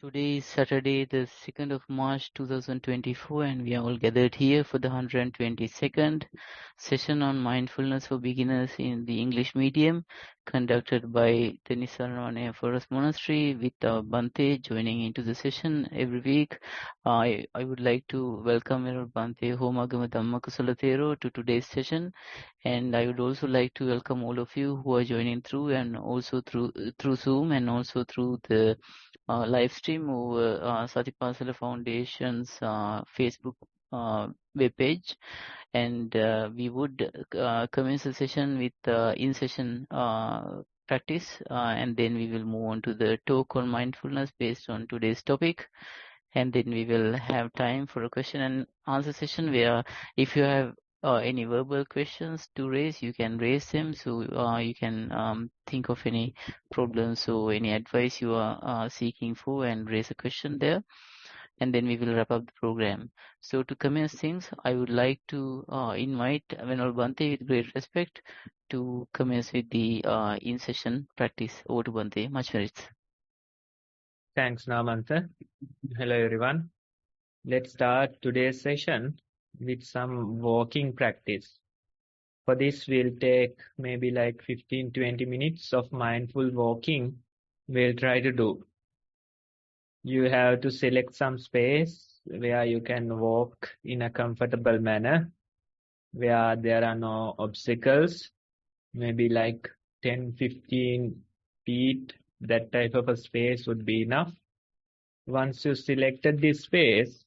Today is Saturday, the 2nd of March 2024, and we are all gathered here for the 122nd session on mindfulness for beginners in the English medium, conducted by the Nissarana Forest Monastery, with Bante joining into the session every week. I would like to welcome Bante Homagama Dhamma Kusala Thero to today's session, and I would also like to welcome all of you who are joining through and also through Zoom and also through the live stream over Satipasala Foundation's Facebook webpage, and we would commence the session with in-session practice, and then we will move on to the talk on mindfulness based on today's topic, and then we will have time for a question and answer session where if you have any verbal questions to raise, you can raise them. So you can think of any problems or any advice you are seeking for and raise a question there. And then we will wrap up the program. So to commence things, I would like to invite Venerable Bante with great respect to commence with the in-session practice. Over to Bante. Much merits. Thanks, Namantha. Hello, everyone. Let's start today's session with some walking practice. For this, we'll take maybe like 15-20 minutes of mindful walking. We'll try to do. You have to select some space where you can walk in a comfortable manner, where there are no obstacles, maybe like 10-15 feet, that type of a space would be enough. Once you selected this space,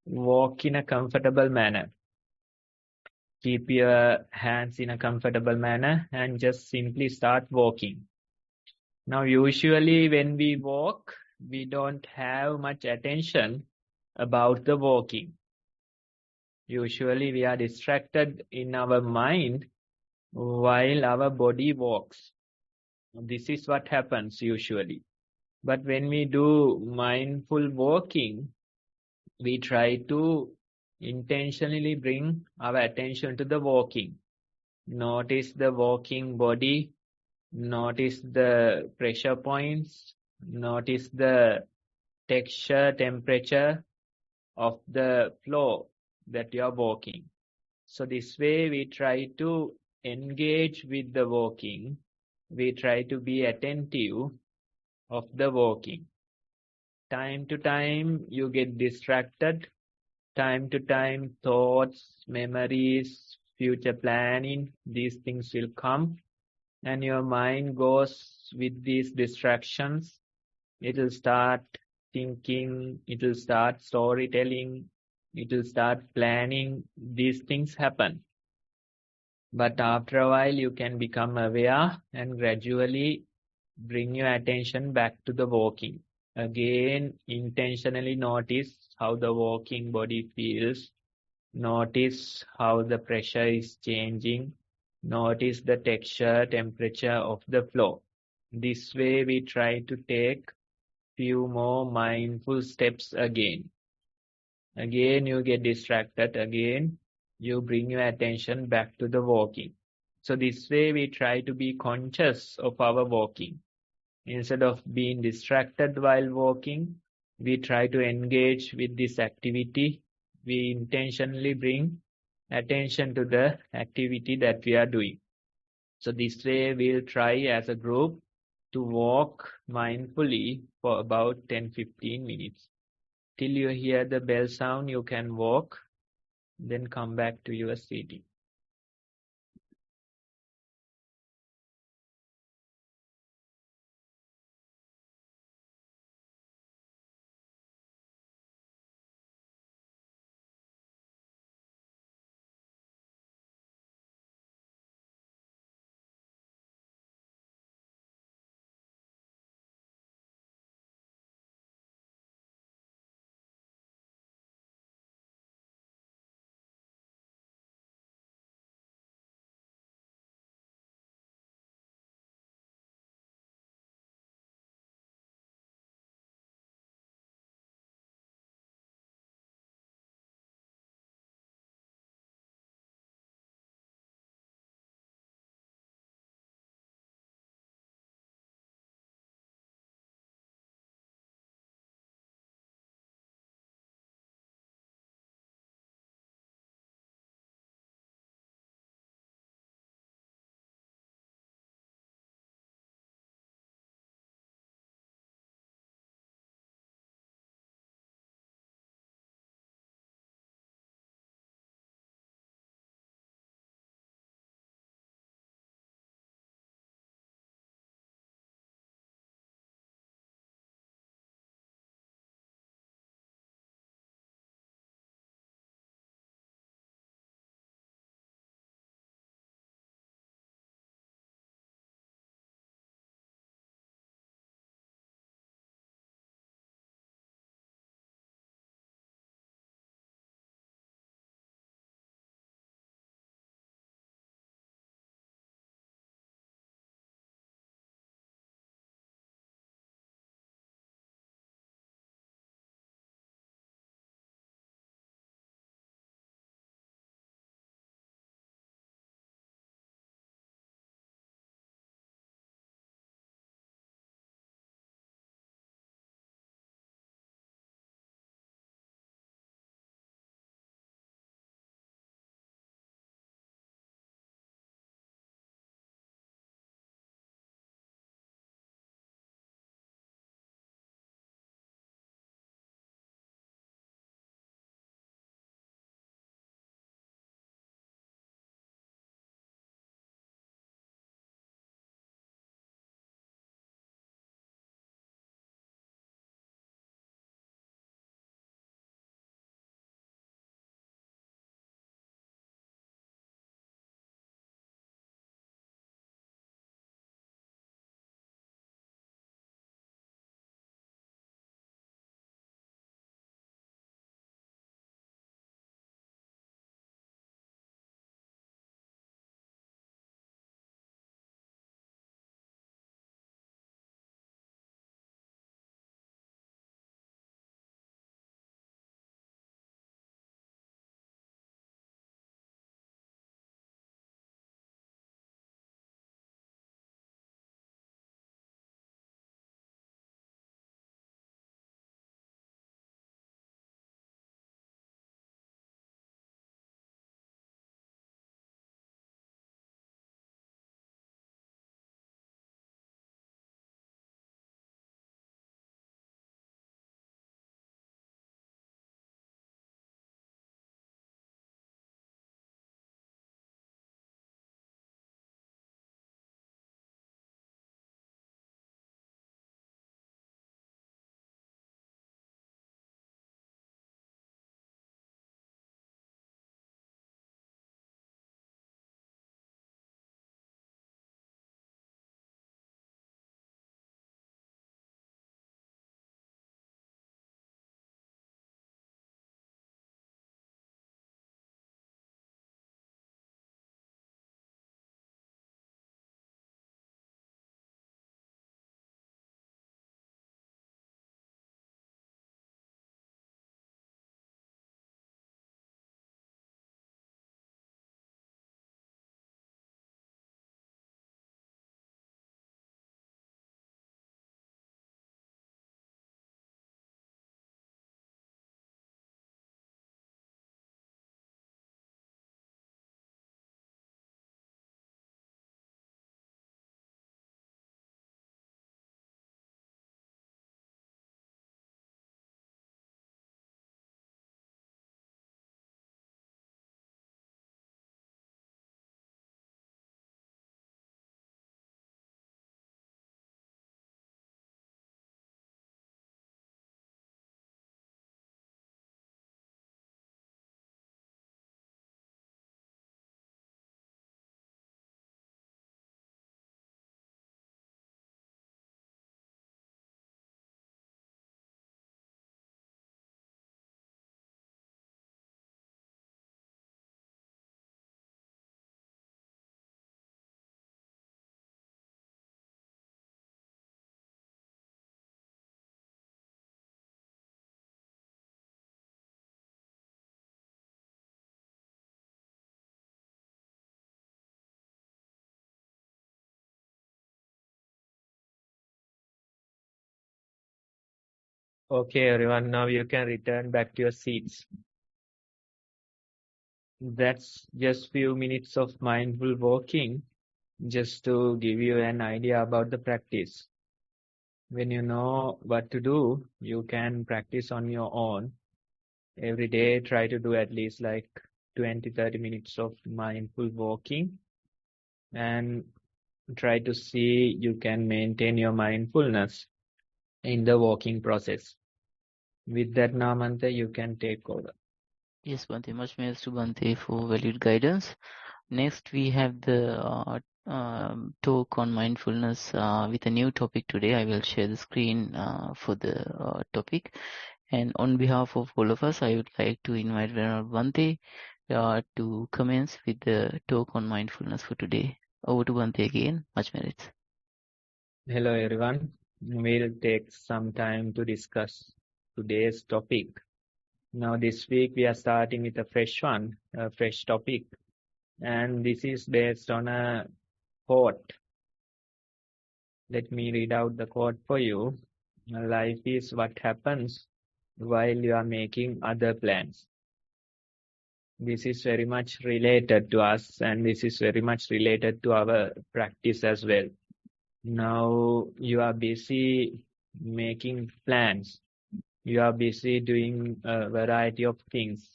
walk in a comfortable manner. Keep your hands in a comfortable manner and just simply start walking. Now, usually when we walk, we don't have much attention about the walking. Usually we are distracted in our mind while our body walks. This is what happens usually. But when we do mindful walking, we try to intentionally bring our attention to the walking. Notice the walking body, notice the pressure points, notice the texture, temperature of the floor that you are walking. So this way we try to engage with the walking. We try to be attentive of the walking. Time to time you get distracted. Time to time thoughts, memories, future planning, these things will come and your mind goes with these distractions. It will start thinking, it will start storytelling, it will start planning. These things happen. But after a while you can become aware and gradually bring your attention back to the walking. Again, intentionally notice how the walking body feels. Notice how the pressure is changing. Notice the texture, temperature of the floor. This way we try to take few more mindful steps again. Again you get distracted. Again you bring your attention back to the walking. So this way we try to be conscious of our walking. Instead of being distracted while walking, we try to engage with this activity. We intentionally bring attention to the activity that we are doing. So this way we'll try as a group to walk mindfully for about 10-15 minutes. Till you hear the bell sound, you can walk, then come back to your seating. Okay, everyone, now you can return back to your seats. That's just few minutes of mindful walking, just to give you an idea about the practice. When you know what to do, you can practice on your own. Every day, try to do at least like 20-30 minutes of mindful walking and try to see you can maintain your mindfulness in the walking process. With that, Namanta, you can take over. Yes, Bhante, much thanks to Bhante for valued guidance. Next, we have the talk on mindfulness with a new topic today. I will share the screen for the topic. And on behalf of all of us, I would like to invite Venerable Bhante to commence with the talk on mindfulness for today. Over to Bhante again. Much merits. Hello, everyone. We'll take some time to discuss today's topic. Now, this week we are starting with a fresh one, a fresh topic, and this is based on a quote. Let me read out the quote for you. Life is what happens while you are making other plans. This is very much related to us, and this is very much related to our practice as well. Now you are busy making plans. You are busy doing a variety of things.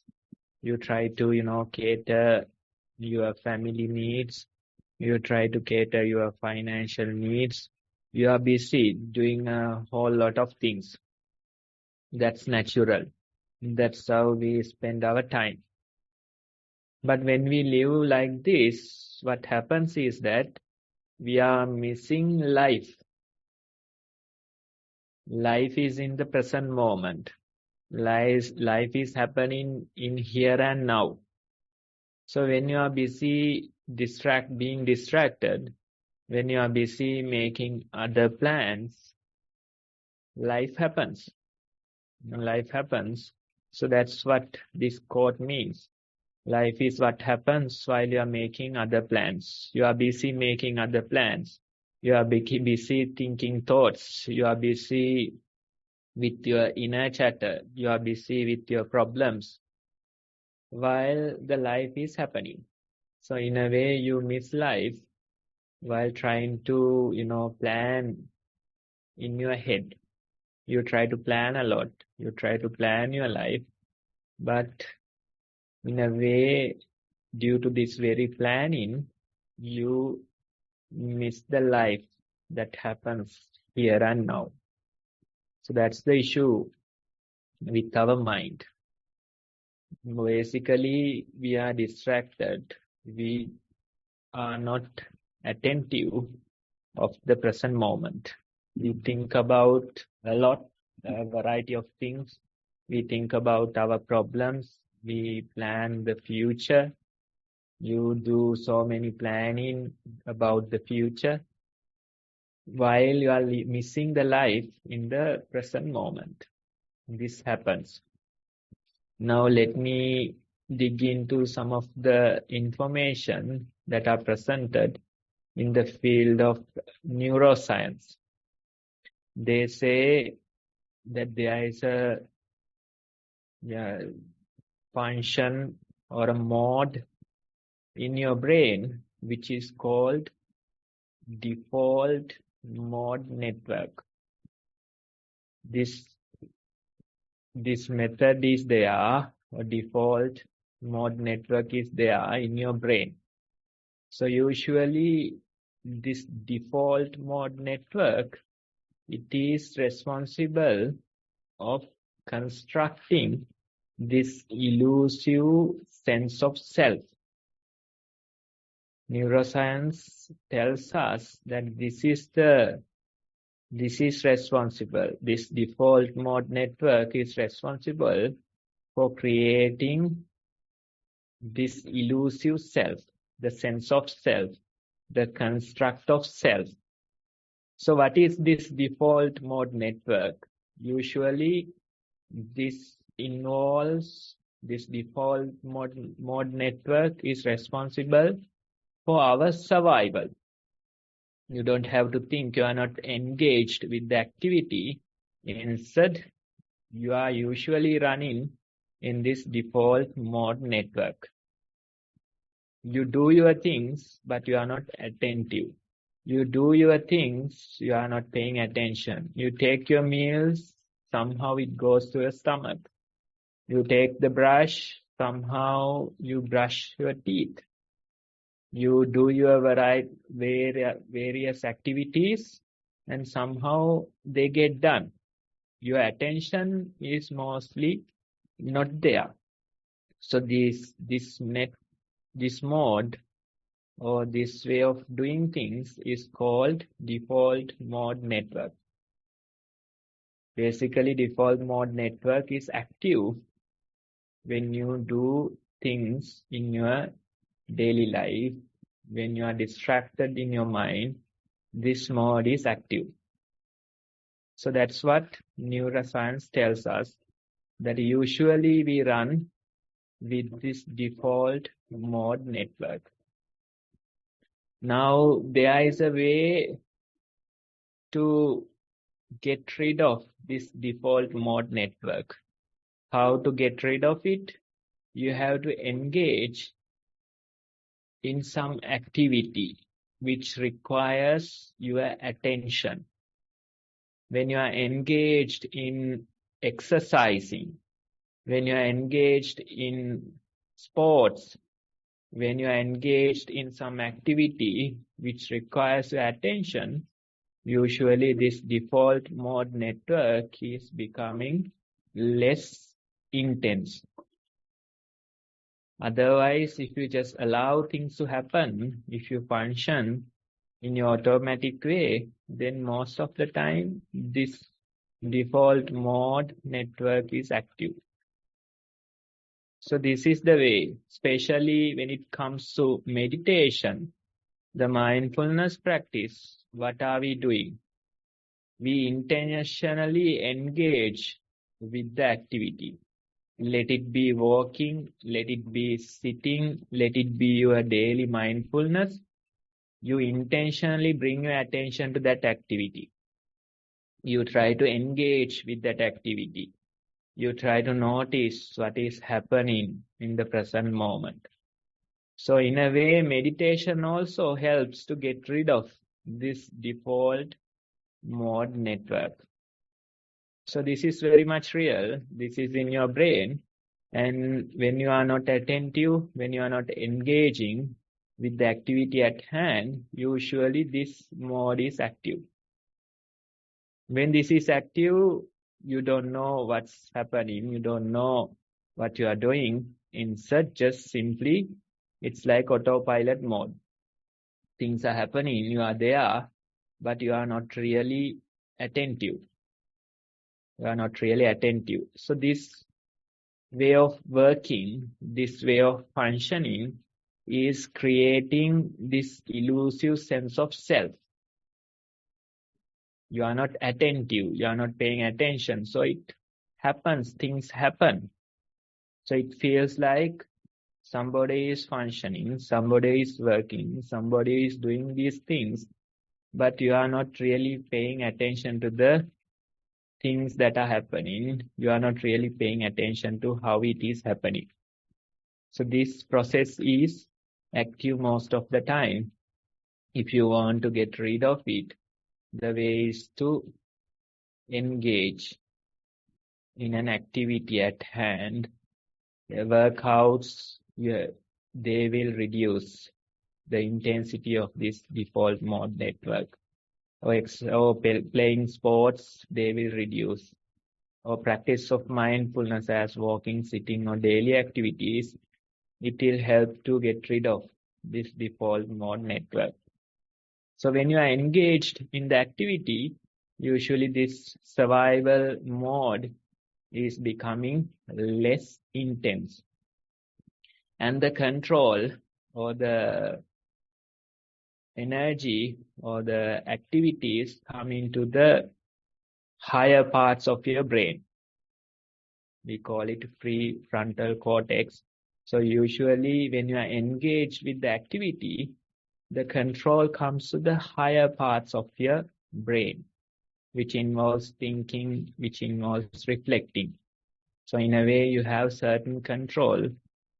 You try to, cater your family needs. You try to cater your financial needs. You are busy doing a whole lot of things. That's natural. That's how we spend our time. But when we live like this, what happens is that we are missing life. Life is in the present moment. Life is happening in here and now. So when you are busy being distracted, when you are busy making other plans, life happens. Life happens. So that's what this quote means. Life is what happens while you are making other plans. You are busy making other plans. You are busy thinking thoughts. You are busy with your inner chatter. You are busy with your problems while the life is happening. So in a way, you miss life while trying to, plan in your head. You try to plan a lot. You try to plan your life, but in a way, due to this very planning, you miss the life that happens here and now. So that's the issue with our mind. Basically, we are distracted. We are not attentive of the present moment. We think about a lot, a variety of things. We think about our problems. We plan the future. You do so many planning about the future while you are missing the life in the present moment. This happens. Now let me dig into some of the information that are presented in the field of neuroscience. They say that there is a function or a mode in your brain which is called default mode network. This method is there, or default mode network is there in your brain. So usually this default mode network, it is responsible of constructing this elusive sense of self. Neuroscience tells us that this is responsible. This default mode network is responsible for creating this elusive self, the sense of self, the construct of self. So what is this default mode network? Usually this involves, this default mode network is responsible for our survival. You don't have to think, you are not engaged with the activity. Instead, you are usually running in this default mode network. You do your things, but you are not attentive. You do your things, you are not paying attention. You take your meals, somehow it goes to your stomach. You take the brush, somehow you brush your teeth. You do your various activities, and somehow they get done. Your attention is mostly not there. So this mode or this way of doing things is called default mode network. Basically, default mode network is active when you do things in your daily life. When you are distracted in your mind, this mode is active. So that's what neuroscience tells us, that usually we run with this default mode network. Now, there is a way to get rid of this default mode network. How to get rid of it? You have to engage in some activity which requires your attention. When you are engaged in exercising, when you are engaged in sports, when you are engaged in some activity which requires your attention, usually this default mode network is becoming less intense. Otherwise, if you just allow things to happen, if you function in your automatic way, then most of the time this default mode network is active. So this is the way, especially when it comes to meditation, the mindfulness practice. What are we doing? We intentionally engage with the activity. Let it be walking, let it be sitting, let it be your daily mindfulness. You intentionally bring your attention to that activity. You try to engage with that activity. You try to notice what is happening in the present moment. So in a way, meditation also helps to get rid of this default mode network. So this is very much real. This is in your brain. And when you are not attentive, when you are not engaging with the activity at hand, usually this mode is active. When this is active, you don't know what's happening. You don't know what you are doing. Instead, just simply, it's like autopilot mode. Things are happening, you are there, but you are not really attentive. You are not really attentive. So this way of working, this way of functioning is creating this elusive sense of self. You are not attentive, you are not paying attention. So it happens, things happen. So it feels like somebody is functioning, somebody is working, somebody is doing these things, but you are not really paying attention to the things that are happening. You are not really paying attention to how it is happening. So this process is active most of the time. If you want to get rid of it, the way is to engage in an activity at hand. The workouts, they will reduce the intensity of this default mode network. Or playing sports, they will reduce. Or practice of mindfulness as walking, sitting, or daily activities, it will help to get rid of this default mode network. So when you are engaged in the activity, usually this survival mode is becoming less intense. And the control or the energy or the activities come into the higher parts of your brain. We call it prefrontal cortex. So usually when you are engaged with the activity, the control comes to the higher parts of your brain. which involves thinking, which involves reflecting. So in a way, you have certain control.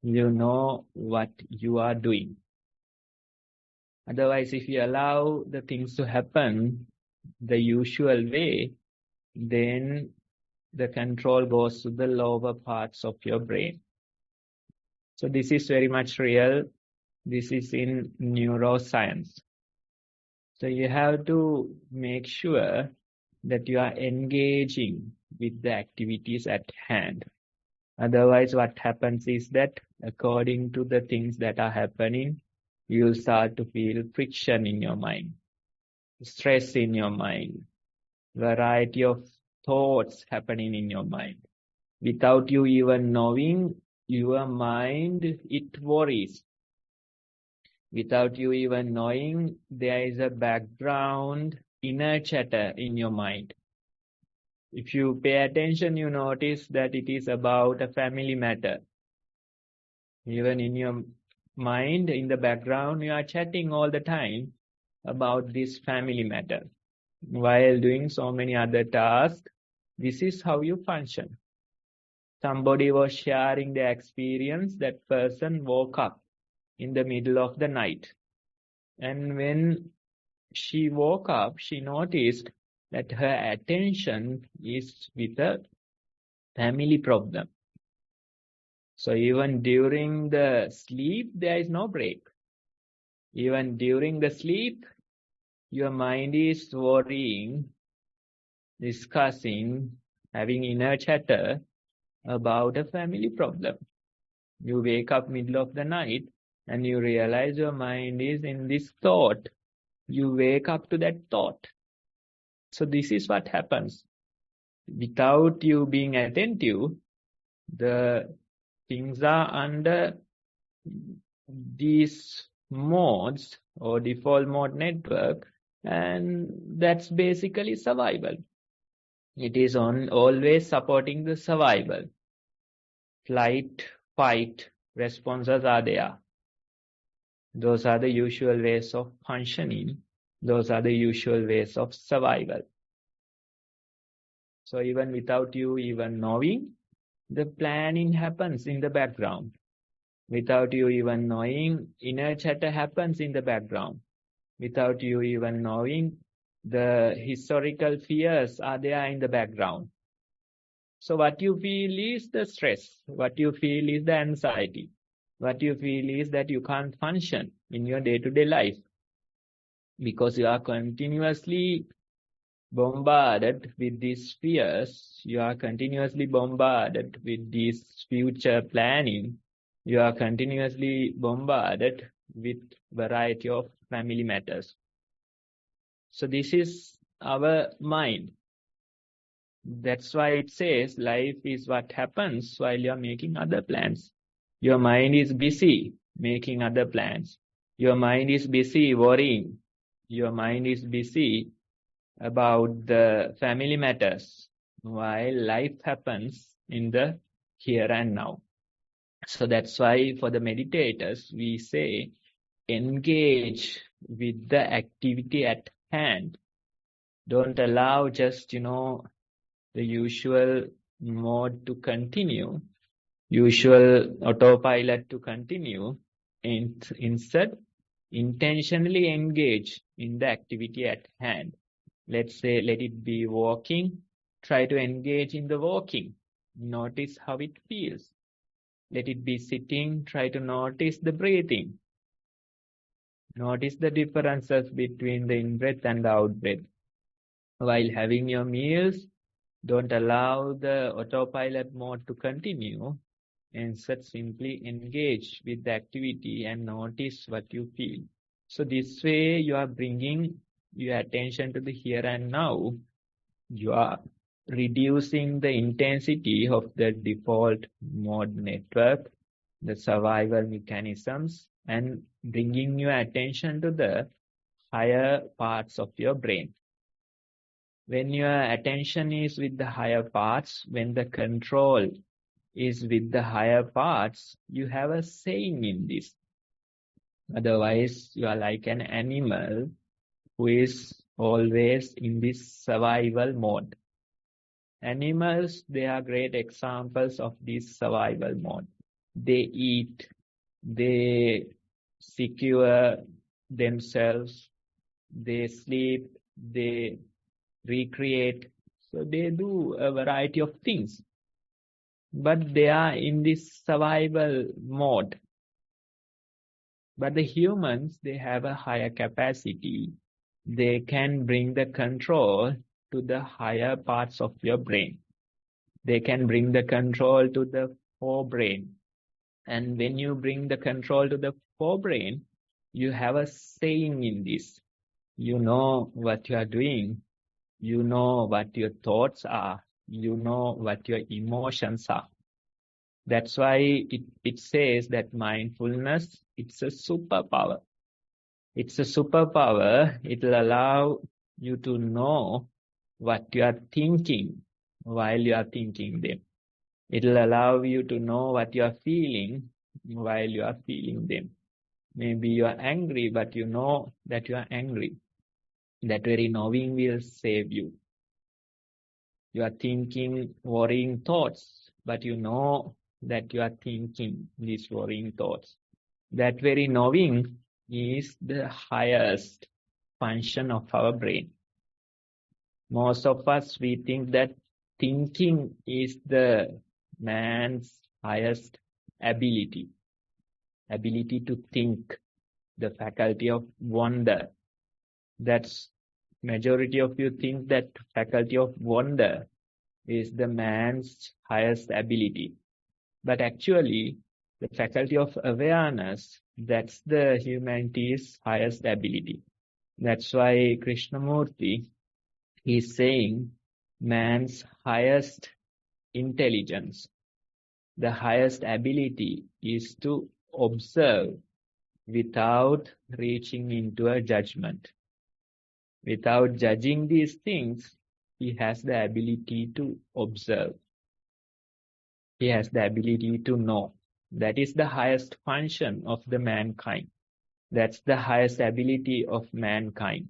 You know what you are doing. Otherwise, if you allow the things to happen the usual way, then the control goes to the lower parts of your brain. So this is very much real. This is in neuroscience. So you have to make sure that you are engaging with the activities at hand. Otherwise, what happens is that according to the things that are happening, you'll start to feel friction in your mind, stress in your mind, variety of thoughts happening in your mind. Without you even knowing, your mind, it worries. Without you even knowing, there is a background inner chatter in your mind. If you pay attention, you notice that it is about a family matter. Even in your mind, in the background, you are chatting all the time about this family matter. While doing so many other tasks, this is how you function. Somebody was sharing their experience. That person woke up in the middle of the night. And when she woke up, she noticed that her attention is with a family problem. So even during the sleep, there is no break. Even during the sleep, your mind is worrying, discussing, having inner chatter about a family problem. You wake up middle of the night and you realize your mind is in this thought. You wake up to that thought. So this is what happens. Without you being attentive, the things are under these modes or default mode network, and that's basically survival. It is always supporting the survival. Flight, fight responses are there. Those are the usual ways of functioning. Those are the usual ways of survival. So even without you even knowing, the planning happens in the background. Without you even knowing, inner chatter happens in the background. Without you even knowing, the historical fears are there in the background. So what you feel is the stress. What you feel is the anxiety. What you feel is that you can't function in your day-to-day life because you are continuously bombarded with these fears. You are continuously bombarded with this future planning. You are continuously bombarded with variety of family matters. So this is our mind. That's why it says life is what happens while you are making other plans. Your mind is busy making other plans. Your mind is busy worrying. Your mind is busy about the family matters while life happens in the here and now. So that's why for the meditators, we say engage with the activity at hand. Don't allow just, the usual mode to continue, usual autopilot to continue. Instead, intentionally engage in the activity at hand. Let's say, let it be walking. Try to engage in the walking. Notice how it feels. Let it be sitting. Try to notice the breathing. Notice the differences between the in-breath and the out-breath. While having your meals, don't allow the autopilot mode to continue. Instead, simply engage with the activity and notice what you feel. So this way, you are bringing your attention to the here and now. You are reducing the intensity of the default mode network, the survival mechanisms, and bringing your attention to the higher parts of your brain. When your attention is with the higher parts, when the control is with the higher parts, you have a saying in this. Otherwise, you are like an animal who is always in this survival mode. Animals, they are great examples of this survival mode. They eat, they secure themselves, they sleep, they recreate. So they do a variety of things. But they are in this survival mode. But the humans, they have a higher capacity. They can bring the control to the higher parts of your brain. They can bring the control to the forebrain. And when you bring the control to the forebrain, you have a saying in this. You know what you are doing. You know what your thoughts are. You know what your emotions are. That's why it says that mindfulness, it's a superpower. It's a superpower. It will allow you to know what you are thinking while you are thinking them. It will allow you to know what you are feeling while you are feeling them. Maybe you are angry, but you know that you are angry. That very knowing will save you. You are thinking worrying thoughts, but you know that you are thinking these worrying thoughts. That very knowing is the highest function of our brain. Most of us, we think that thinking is the man's highest ability to think, the faculty of wonder. That's majority of you think that faculty of wonder is the man's highest ability. But actually, the faculty of awareness, that's the humanity's highest ability. That's why Krishnamurti is saying man's highest intelligence, the highest ability is to observe without reaching into a judgment. Without judging these things, he has the ability to observe. He has the ability to know. That is the highest function of the mankind. That's the highest ability of mankind.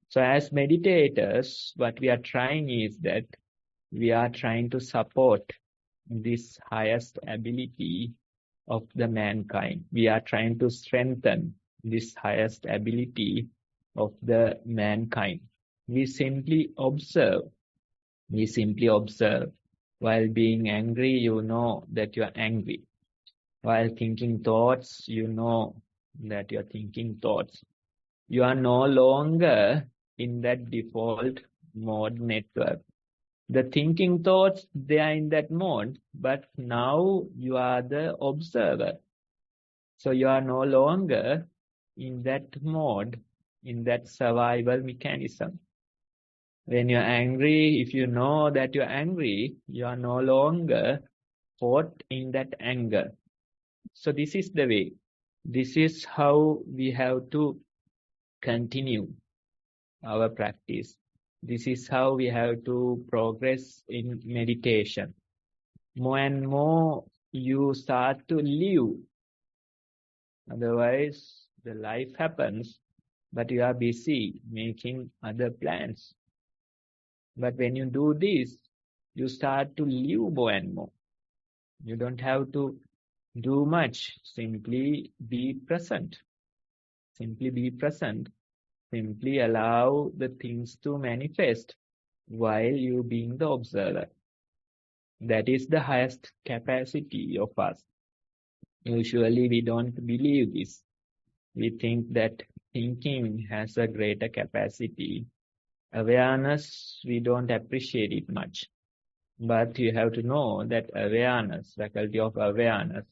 So as meditators, what we are trying is that we are trying to support this highest ability of the mankind. We are trying to strengthen this highest ability of the mankind. We simply observe. We simply observe. While being angry, you know that you are angry. While thinking thoughts, you know that you are thinking thoughts. You are no longer in that default mode network. The thinking thoughts, they are in that mode, but now you are the observer. So you are no longer in that mode, in that survival mechanism. When you're angry, if you know that you're angry, you are no longer caught in that anger. So this is the way. This is how we have to continue our practice. This is how we have to progress in meditation. More and more you start to live. Otherwise, the life happens, but you are busy making other plans. But when you do this, you start to live more and more. You don't have to do much. Simply be present. Simply be present. Simply allow the things to manifest while you being the observer. That is the highest capacity of us. Usually we don't believe this. We think that thinking has a greater capacity. Awareness, we don't appreciate it much. But you have to know that awareness, faculty of awareness,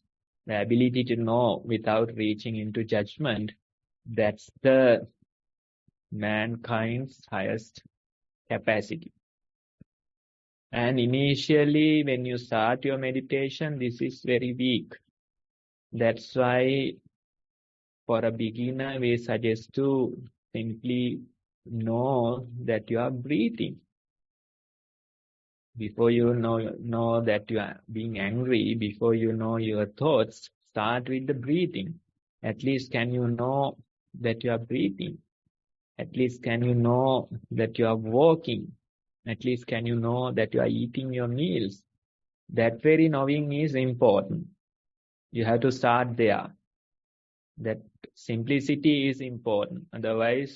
the ability to know without reaching into judgment, that's the mankind's highest capacity. And initially, when you start your meditation, this is very weak. That's why for a beginner, we suggest to simply know that you are breathing. Before you know that you are being angry, before you know your thoughts, start with the breathing. At least can you know that you are breathing? At least can you know that you are walking? At least can you know that you are eating your meals? That very knowing is important. You have to start there. That simplicity is important. Otherwise,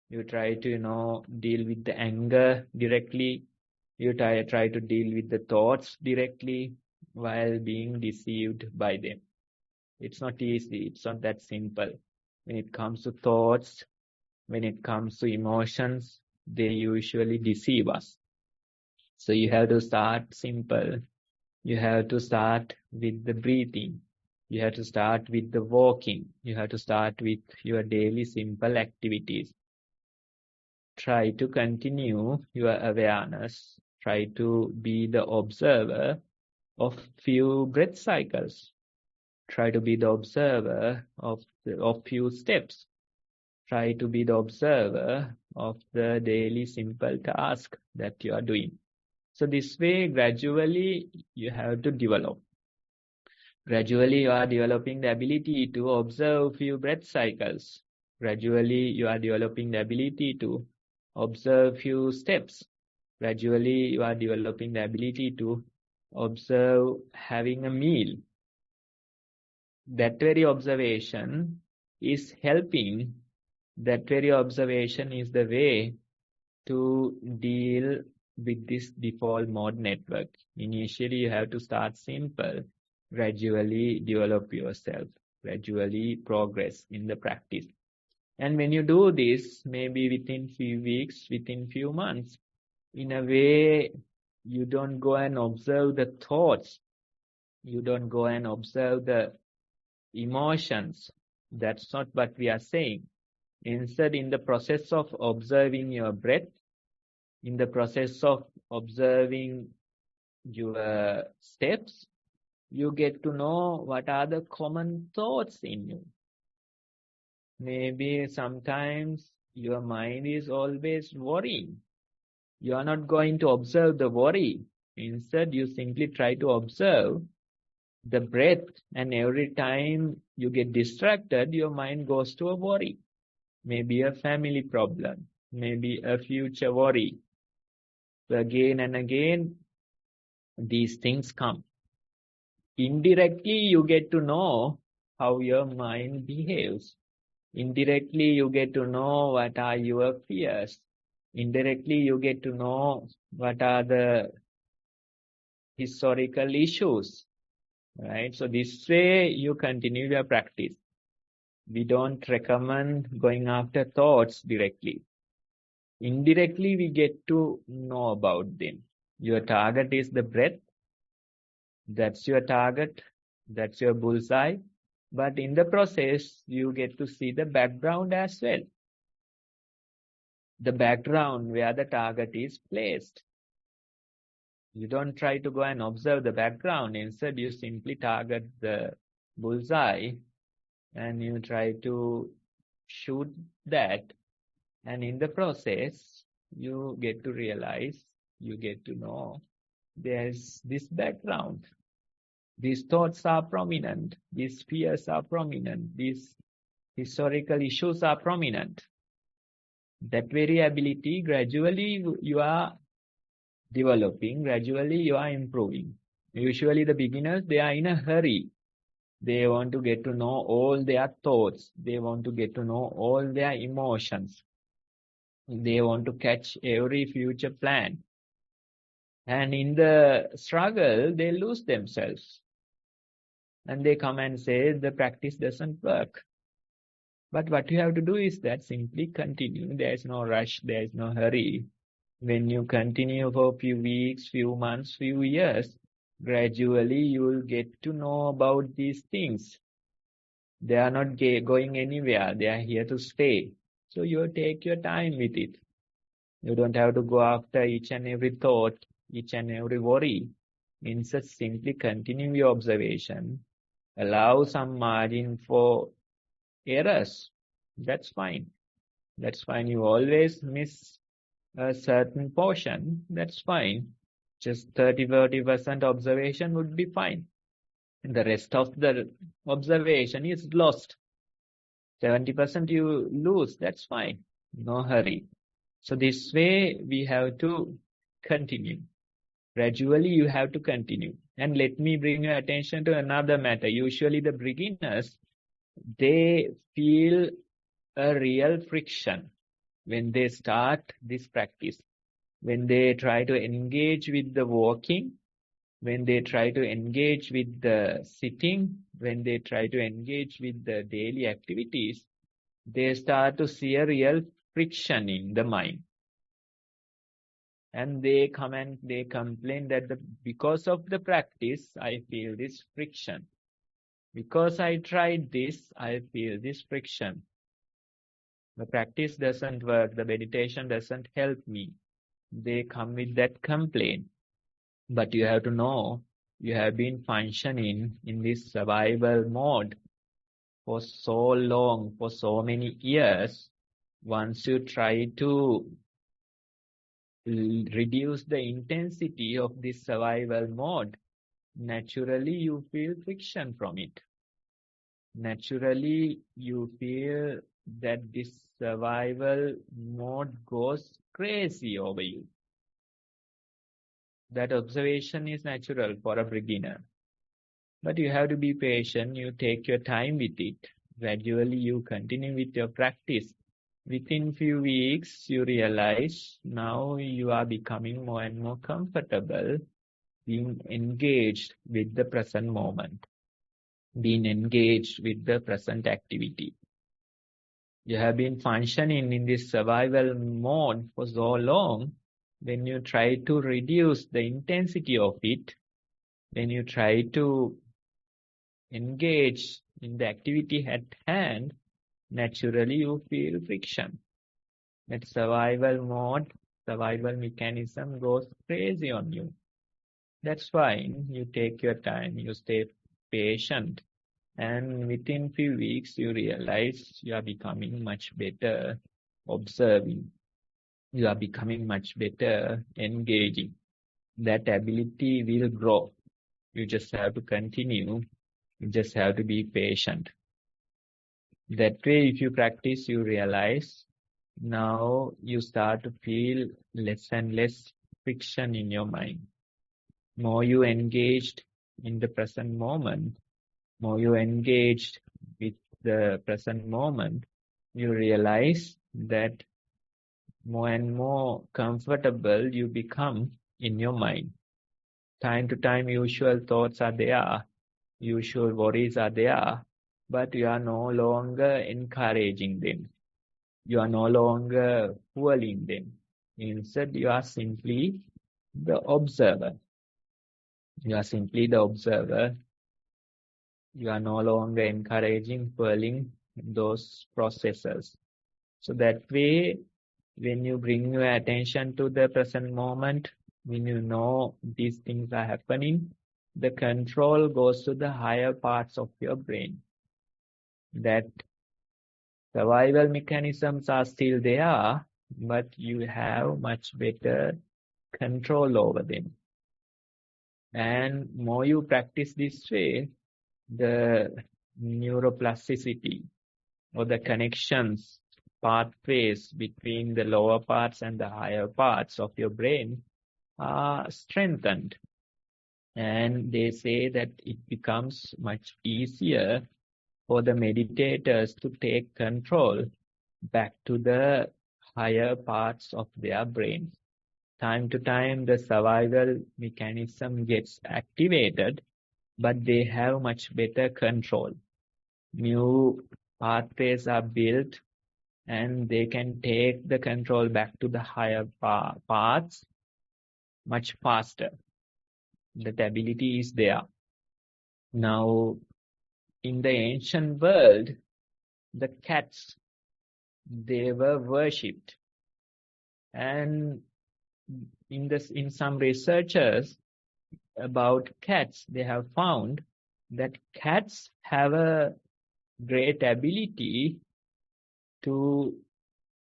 you try to, deal with the anger directly. You try to deal with the thoughts directly while being deceived by them. It's not easy. It's not that simple. When it comes to thoughts, when it comes to emotions, they usually deceive us. So you have to start simple. You have to start with the breathing. You have to start with the walking. You have to start with your daily simple activities. Try to continue your awareness. Try to be the observer of few breath cycles. Try to be the observer of few steps. Try to be the observer of the daily simple task that you are doing. So this way, gradually, you have to develop. Gradually, you are developing the ability to observe few breath cycles. Gradually, you are developing the ability to observe few steps. Gradually, you are developing the ability to observe having a meal. That very observation is helping. That very observation is the way to deal with this default mode network. Initially, you have to start simple. Gradually develop yourself. Gradually progress in the practice. And when you do this, maybe within few weeks, within few months, in a way, you don't go and observe the thoughts. You don't go and observe the emotions. That's not what we are saying. Instead, in the process of observing your breath, in the process of observing your steps, you get to know what are the common thoughts in you. Maybe sometimes your mind is always worrying. You are not going to observe the worry. Instead, you simply try to observe the breath, and every time you get distracted, your mind goes to a worry. Maybe a family problem, maybe a future worry. So again and again, these things come. Indirectly, you get to know how your mind behaves. Indirectly, you get to know what are your fears. Indirectly, you get to know what are the historical issues, right? So this way, you continue your practice. We don't recommend going after thoughts directly. Indirectly, we get to know about them. Your target is the breath. That's your target. That's your bullseye. But in the process, you get to see the background as well. The background where the target is placed. You don't try to go and observe the background. Instead, you simply target the bullseye and you try to shoot that. And in the process, you get to realize, you get to know there's this background. These thoughts are prominent. These fears are prominent. These historical issues are prominent. That very ability, gradually you are developing, gradually you are improving. Usually the beginners, they are in a hurry. They want to get to know all their thoughts. They want to get to know all their emotions. They want to catch every future plan. And in the struggle, they lose themselves. And they come and say the practice doesn't work. But what you have to do is that simply continue. There is no rush. There is no hurry. When you continue for a few weeks, few months, few years, gradually you will get to know about these things. They are not going anywhere. They are here to stay. So you take your time with it. You don't have to go after each and every thought, each and every worry. Instead, simply continue your observation. Allow some margin for errors. That's fine. That's fine. You always miss a certain portion. That's fine. Just 30-40% observation would be fine. And the rest of the observation is lost. 70% you lose. That's fine. no hurry. So this way we have to continue. Gradually you have to continue. And let me bring your attention to another matter. Usually the beginners, they feel a real friction when they start this practice. When they try to engage with the walking, when they try to engage with the sitting, when they try to engage with the daily activities, they start to see a real friction in the mind. And they come and they complain that because of the practice, I feel this friction. Because I tried this, I feel this friction. The practice doesn't work. The meditation doesn't help me. They come with that complaint. But you have to know, you have been functioning in this survival mode for so long, for so many years. Once you try to reduce the intensity of this survival mode, naturally you feel friction from it. Naturally you feel that this survival mode goes crazy over you. That observation is natural for a beginner. But you have to be patient, you take your time with it. Gradually you continue with your practice. Within few weeks, you realize now you are becoming more and more comfortable being engaged with the present moment, being engaged with the present activity. You have been functioning in this survival mode for so long. When you try to reduce the intensity of it, when you try to engage in the activity at hand, naturally you feel friction. That survival mode, survival mechanism goes crazy on you. That's fine. You take your time, you stay patient, and within few weeks you realize you are becoming much better observing. You are becoming much better engaging. That ability will grow. You just have to continue. You just have to be patient. That way, if you practice, you realize now you start to feel less and less friction in your mind. More you engaged in the present moment, more you engaged with the present moment, you realize that more and more comfortable you become in your mind. Time to time, usual thoughts are there, usual worries are there, but you are no longer encouraging them. You are no longer fueling them. Instead, you are simply the observer. You are simply the observer. You are no longer encouraging, fueling those processes. So that way, when you bring your attention to the present moment, when you know these things are happening, the control goes to the higher parts of your brain. That survival mechanisms are still there, but you have much better control over them. And more you practice this way, the neuroplasticity or the connections, pathways between the lower parts and the higher parts of your brain are strengthened. And they say that it becomes much easier for the meditators to take control back to the higher parts of their brains. Time to time, the survival mechanism gets activated, but they have much better control. New pathways are built, and they can take the control back to the higher parts much faster. That ability is there. Now, in the ancient world, the cats, they were worshipped. And in some researchers about cats, they have found that cats have a great ability to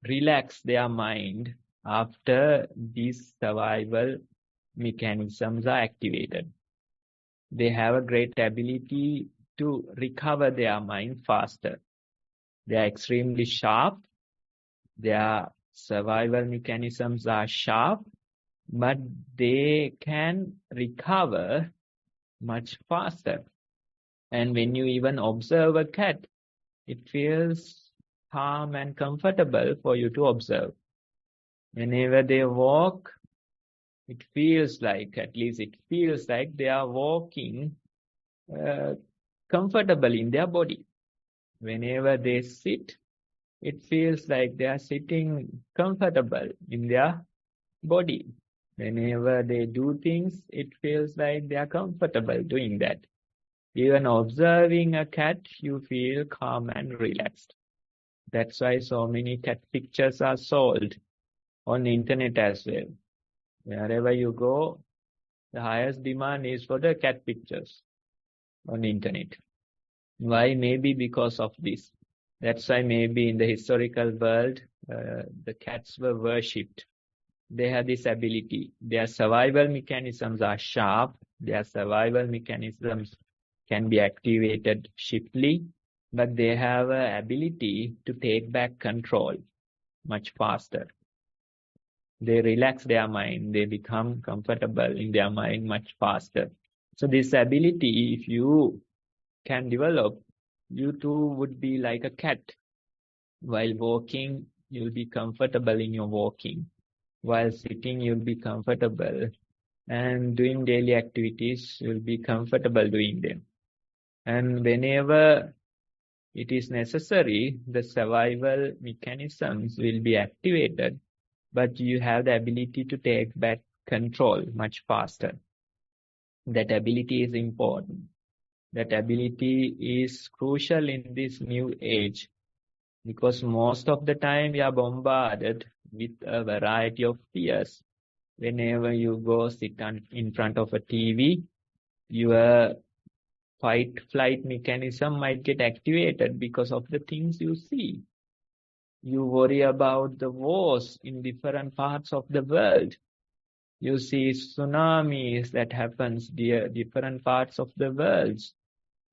relax their mind after these survival mechanisms are activated. They have a great ability to recover their mind faster. They are extremely sharp, Their survival mechanisms are sharp, but they can recover much faster. And when you even observe a cat, it feels calm and comfortable for you to observe. Whenever they walk, it feels like, at least it feels like they are walking comfortable in their body. Whenever they sit, it feels like they are sitting comfortable in their body. Whenever they do things, it feels like they are comfortable doing that. Even observing a cat, you feel calm and relaxed. That's why so many cat pictures are sold on the internet as well. Wherever you go, the highest demand is for the cat pictures on the internet. Why? Maybe because of this. That's why maybe in the historical world, the cats were worshipped. They have this ability. Their survival mechanisms are sharp. Their survival mechanisms can be activated swiftly, but they have an ability to take back control much faster. They relax their mind. They become comfortable in their mind much faster. So this ability, if you can develop, you too would be like a cat. While walking, you'll be comfortable in your walking. While sitting, you'll be comfortable. And doing daily activities, you'll be comfortable doing them. And whenever it is necessary, the survival mechanisms will be activated, but you have the ability to take back control much faster. That ability is important. That ability is crucial in this new age, because most of the time we are bombarded with a variety of fears. Whenever you go sit in front of a TV, your fight-flight mechanism might get activated because of the things you see. You worry about the wars in different parts of the world. You see tsunamis that happens near different parts of the world.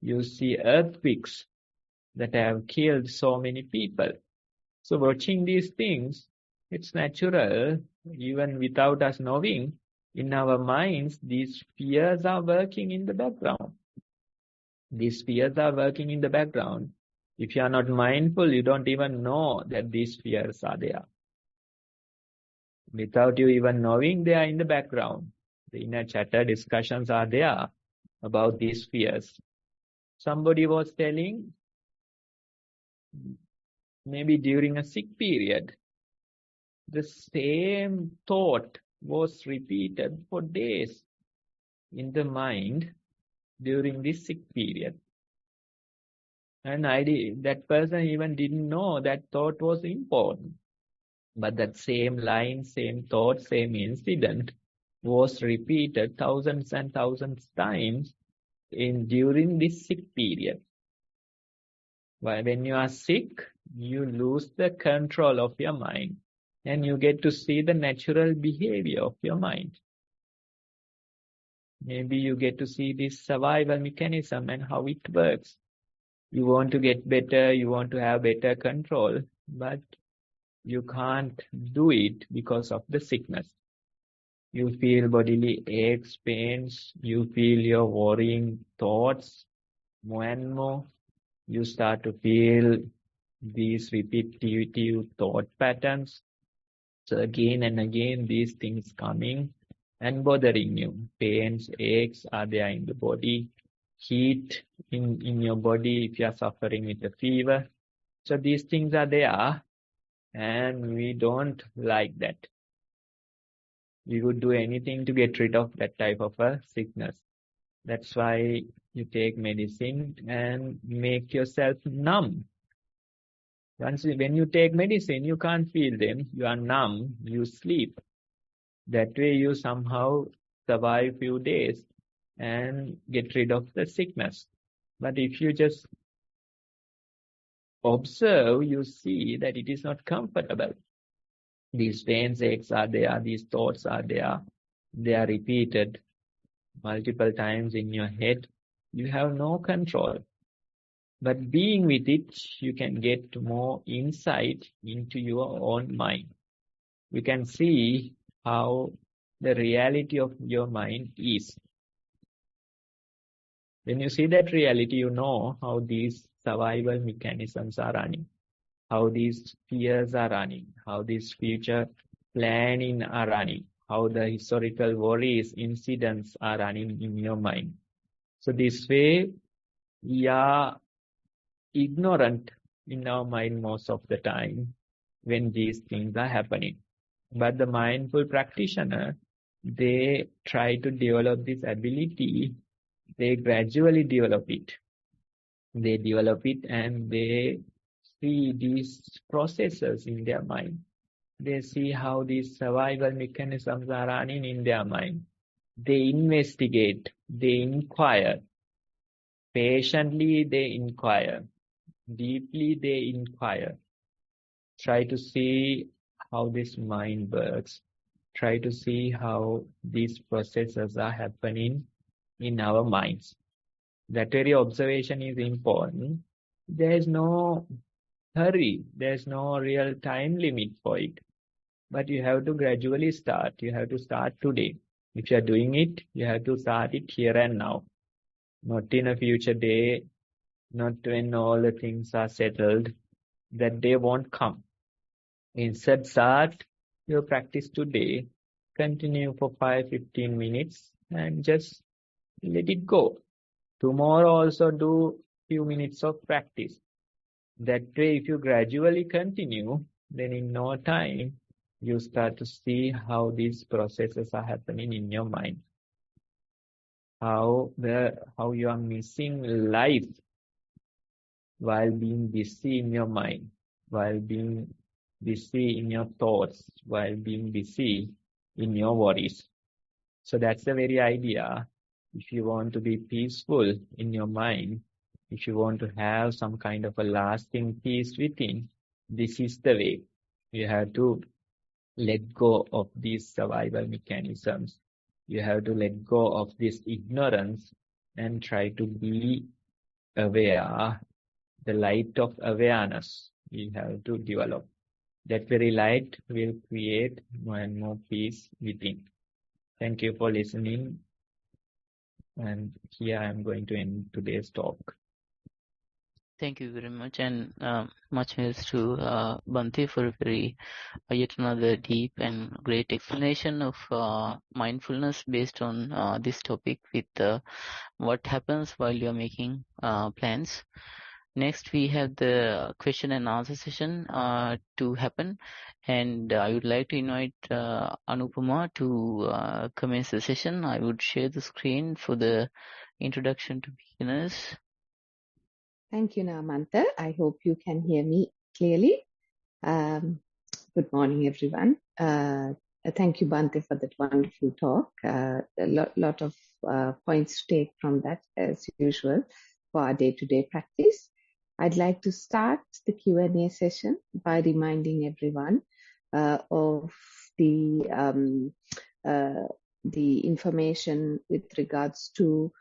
You see earthquakes that have killed so many people. So watching these things, it's natural, even without us knowing, in our minds, these fears are working in the background. These fears are working in the background. If you are not mindful, you don't even know that these fears are there. Without you even knowing, they are in the background. The inner chatter discussions are there about these fears. Somebody was telling, maybe during a sick period, the same thought was repeated for days in the mind during this sick period. And that person even didn't know that thought was important. But that same line, same thought, same incident was repeated thousands and thousands times during this sick period. When you are sick, you lose the control of your mind and you get to see the natural behavior of your mind. Maybe you get to see this survival mechanism and how it works. You want to get better, you want to have better control, but you can't do it because of the sickness. You feel bodily aches, pains, you feel your worrying thoughts more and more. You start to feel these repetitive thought patterns. So again and again, these things coming and bothering you. Pains, aches are there in the body. Heat in your body if you are suffering with a fever. So these things are there and we don't like that. We would do anything to get rid of that type of a sickness. That's why you take medicine and make yourself numb. When you take medicine, you can't feel them. You are numb. You sleep. That way you somehow survive few days and get rid of the sickness. But if you just observe, you see that it is not comfortable. These pains, aches are there. These thoughts are there. They are repeated multiple times in your head. You have no control. But being with it, you can get more insight into your own mind. You can see how the reality of your mind is. When you see that reality, you know how these survival mechanisms are running, how these fears are running, how these future planning are running, how the historical worries, incidents are running in your mind. So this way, we are ignorant in our mind most of the time when these things are happening. But the mindful practitioner, they try to develop this ability. They gradually develop it. They develop it and they see these processes in their mind. They see how these survival mechanisms are running in their mind. They investigate, they inquire. Patiently they inquire. Deeply they inquire. Try to see how this mind works. Try to see how these processes are happening in our minds. That very observation is important. There is no hurry. There is no real time limit for it. But you have to gradually start. You have to start today. If you are doing it, you have to start it here and now. Not in a future day, not when all the things are settled. That day won't come. Instead, start your practice today. Continue for 5-15 minutes and just let it go. Tomorrow also do few minutes of practice. That way, if you gradually continue, then in no time, you start to see how these processes are happening in your mind. How you are missing life while being busy in your mind, while being busy in your thoughts, while being busy in your worries. So that's the very idea. If you want to be peaceful in your mind, if you want to have some kind of a lasting peace within, this is the way. You have to let go of these survival mechanisms. You have to let go of this ignorance and try to be aware. The light of awareness you have to develop. That very light will create more and more peace within. Thank you for listening. And here I am going to end today's talk. Thank you very much, and much thanks to Bhante for a very yet another deep and great explanation of mindfulness based on this topic with what happens while you're making plans. Next, we have the question and answer session to happen, and I would like to invite Anupama to commence the session. I would share the screen for the introduction to beginners. Thank you, Namanta. I hope you can hear me clearly. Good morning, everyone. Thank you, Bhante, for that wonderful talk. A lot of points to take from that, as usual, for our day-to-day practice. I'd like to start the Q&A session by reminding everyone of the information with regards to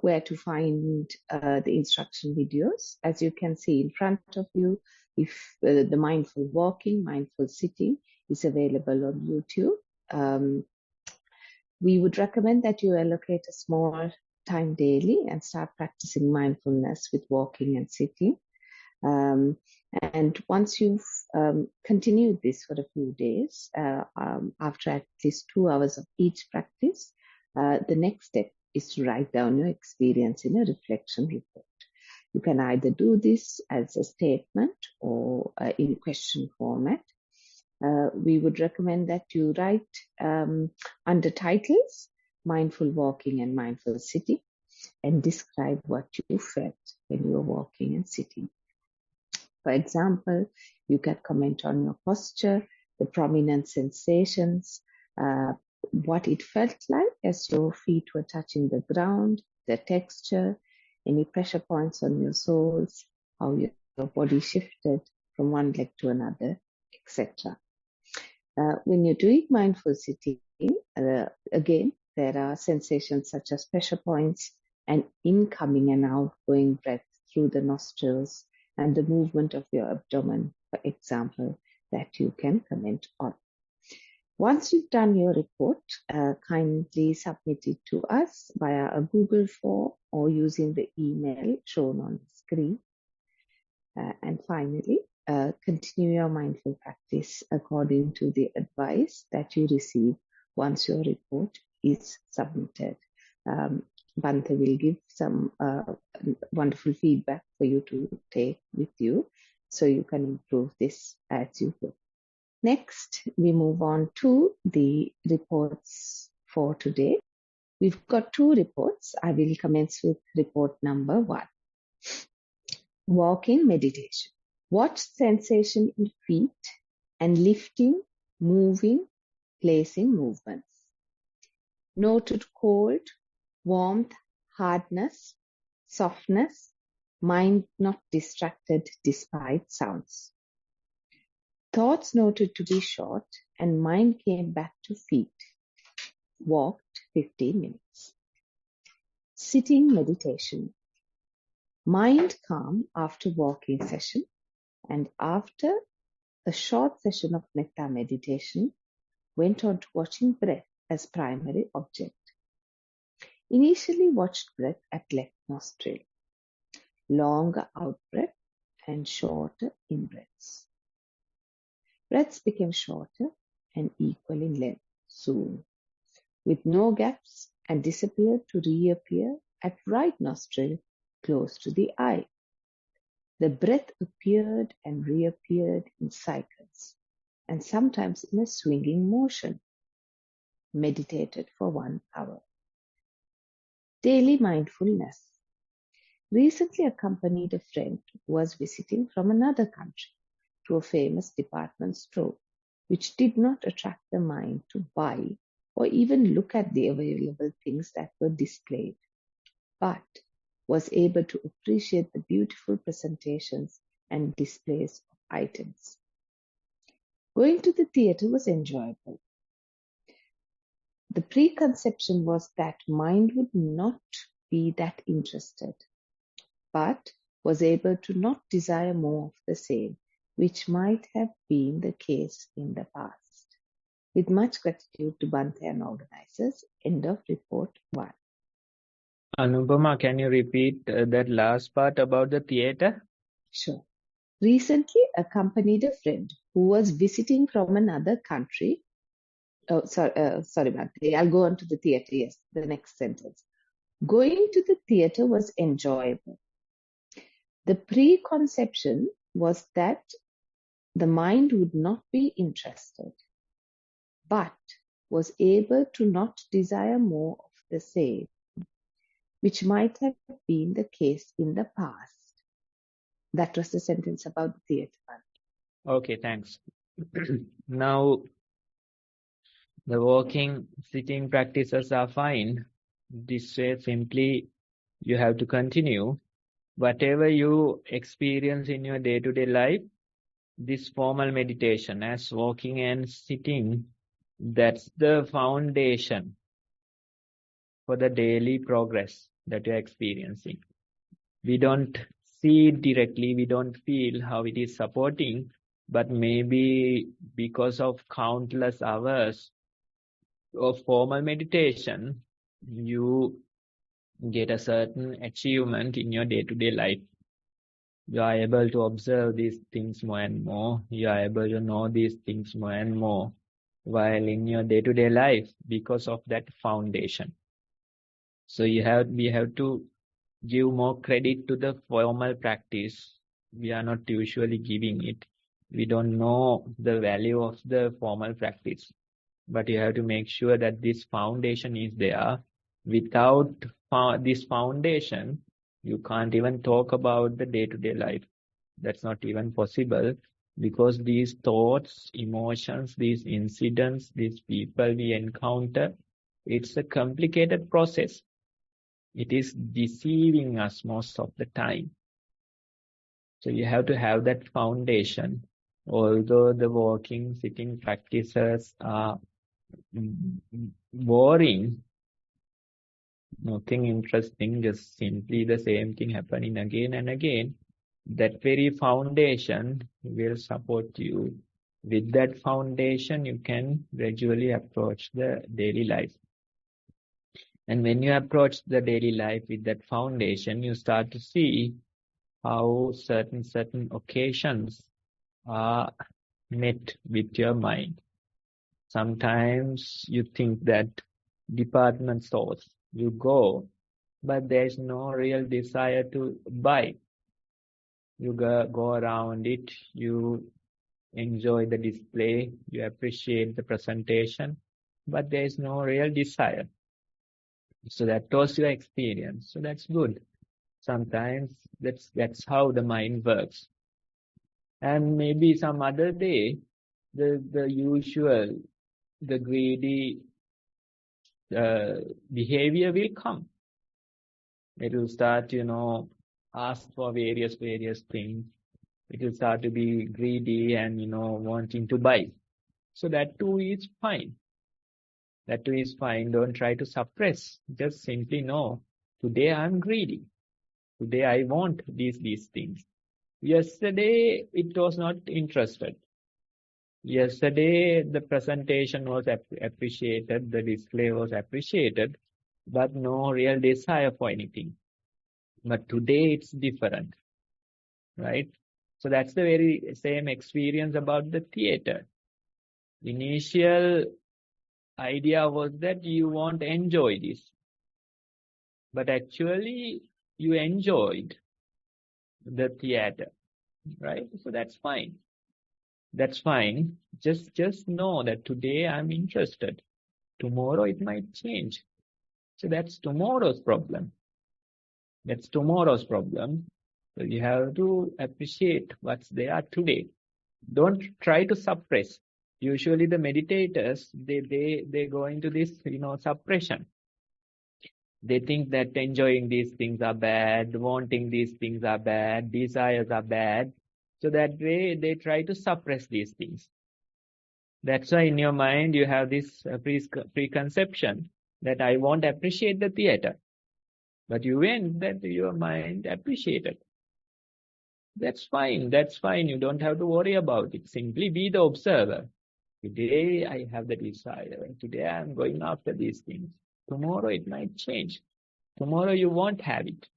where to find the instruction videos. As you can see in front of you, if the mindful walking, mindful sitting is available on YouTube. We would recommend that you allocate a small time daily and start practicing mindfulness with walking and sitting. And once you've continued this for a few days, after at least 2 hours of each practice, the next step is to write down your experience in a reflection report. You can either do this as a statement or in question format. We would recommend that you write under titles, mindful walking and mindful sitting, and describe what you felt when you were walking and sitting. For example, you can comment on your posture, the prominent sensations, what it felt like as your feet were touching the ground, the texture, any pressure points on your soles, how your body shifted from one leg to another, etc. When you're doing mindful sitting, again, there are sensations such as pressure points and incoming and outgoing breath through the nostrils and the movement of your abdomen, for example, that you can comment on. Once you've done your report, kindly submit it to us via a Google form or using the email shown on the screen. And finally, continue your mindful practice according to the advice that you receive once your report is submitted. Bhante will give some wonderful feedback for you to take with you so you can improve this as you go. Next, we move on to the reports for today. We've got 2 reports. I will commence with report number 1. Walking meditation. Watch sensation in feet and lifting, moving, placing movements. Noted cold, warmth, hardness, softness, mind not distracted despite sounds. Thoughts noted to be short and mind came back to feet. Walked 15 minutes. Sitting meditation. Mind calm after walking session and after a short session of metta meditation went on to watching breath as primary object. Initially watched breath at left nostril. Longer out breath and shorter in breaths. Breaths became shorter and equal in length soon, with no gaps, and disappeared to reappear at right nostril close to the eye. The breath appeared and reappeared in cycles, and sometimes in a swinging motion. Meditated for 1 hour. Daily mindfulness. Recently accompanied a friend who was visiting from another country to a famous department store, which did not attract the mind to buy or even look at the available things that were displayed, but was able to appreciate the beautiful presentations and displays of items. Going to the theatre was enjoyable. The preconception was that mind would not be that interested, but was able to not desire more of the same, which might have been the case in the past. With much gratitude to Bhante and organizers. End of report 1. Anupama, can you repeat that last part about the theatre? Sure. Recently accompanied a friend who was visiting from another country. Sorry, Bhante. I'll go on to the theatre. Yes, the next sentence. Going to the theatre was enjoyable. The preconception was that the mind would not be interested, but was able to not desire more of the same, which might have been the case in the past. That was the sentence about the theatre. Okay, thanks. Now, the walking, sitting practices are fine. This way, simply, you have to continue. Whatever you experience in your day-to-day life, this formal meditation as walking and sitting, that's the foundation for the daily progress that you're experiencing. We don't see it directly, we don't feel how it is supporting, but maybe because of countless hours of formal meditation, you get a certain achievement in your day-to-day life. You are able to observe these things more and more. You are able to know these things more and more while in your day-to-day life because of that foundation. So we have to give more credit to the formal practice. We are not usually giving it. We don't know the value of the formal practice. But you have to make sure that this foundation is there. Without this foundation, you can't even talk about the day-to-day life. That's not even possible because these thoughts, emotions, these incidents, these people we encounter, it's a complicated process. It is deceiving us most of the time. So you have to have that foundation. Although the walking, sitting practices are boring, Nothing interesting, just simply the same thing happening again and again. That very foundation will support you. With that foundation, you can gradually approach the daily life. And when you approach the daily life with that foundation, you start to see how certain occasions are met with your mind. Sometimes you think that department stores, you go, but there's no real desire to buy. You go around it, you enjoy the display, you appreciate the presentation, but there's no real desire. So that was your experience. So that's good. Sometimes that's how the mind works. And maybe some other day, the usual, the greedy behavior will come. It will start, ask for various things. It will start to be greedy and, wanting to buy. So that too is fine. That too is fine. Don't try to suppress. Just simply know, today I'm greedy. Today I want these things. Yesterday it was not interested. Yesterday the presentation was appreciated, the display was appreciated, but no real desire for anything. But today it's different, right? So that's the very same experience about the theater. Initial idea was that you won't enjoy this, but actually you enjoyed the theater, right? So that's fine. That's fine. Just know that today I'm interested. Tomorrow it might change. So that's tomorrow's problem. That's tomorrow's problem. So you have to appreciate what's there today. Don't try to suppress. Usually the meditators, they go into this, suppression. They think that enjoying these things are bad, wanting these things are bad, desires are bad. So that way they try to suppress these things. That's why in your mind you have this preconception that I won't appreciate the theater. But you went that your mind appreciated. That's fine. That's fine. You don't have to worry about it. Simply be the observer. Today I have the desire. Today I'm going after these things. Tomorrow it might change. Tomorrow you won't have it.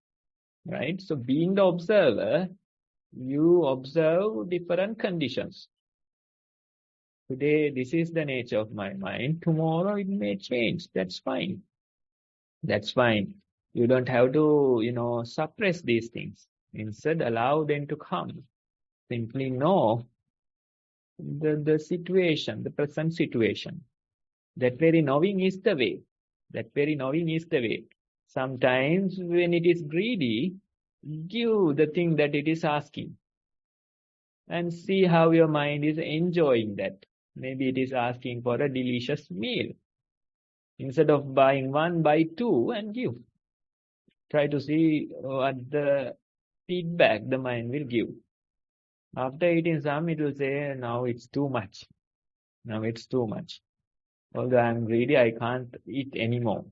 Right? So being the observer, you observe different conditions. Today, this is the nature of my mind. Tomorrow it may change. That's fine. That's fine. You don't have to, suppress these things. Instead, allow them to come. Simply know the situation, the present situation. That very knowing is the way. That very knowing is the way. Sometimes when it is greedy, give the thing that it is asking. And see how your mind is enjoying that. Maybe it is asking for a delicious meal. Instead of buying one, buy two and give. Try to see what the feedback the mind will give. After eating some, it will say, now it's too much. Now it's too much. Although I'm greedy, I can't eat anymore.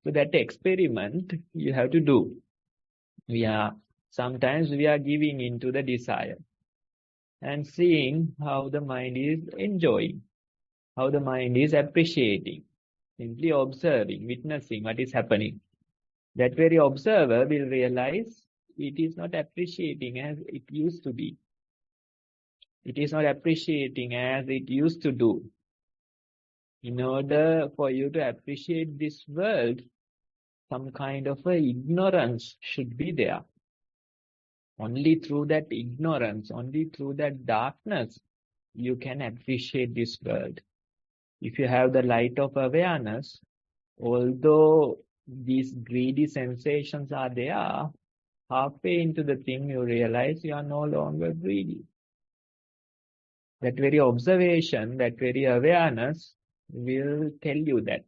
So that experiment you have to do. Sometimes we are giving into the desire and seeing how the mind is enjoying, how the mind is appreciating, simply observing, witnessing what is happening. That very observer will realize it is not appreciating as it used to be. It is not appreciating as it used to do. In order for you to appreciate this world, some kind of a ignorance should be there. Only through that ignorance, only through that darkness, you can appreciate this world. If you have the light of awareness, although these greedy sensations are there, halfway into the thing you realize you are no longer greedy. That very observation, that very awareness will tell you that.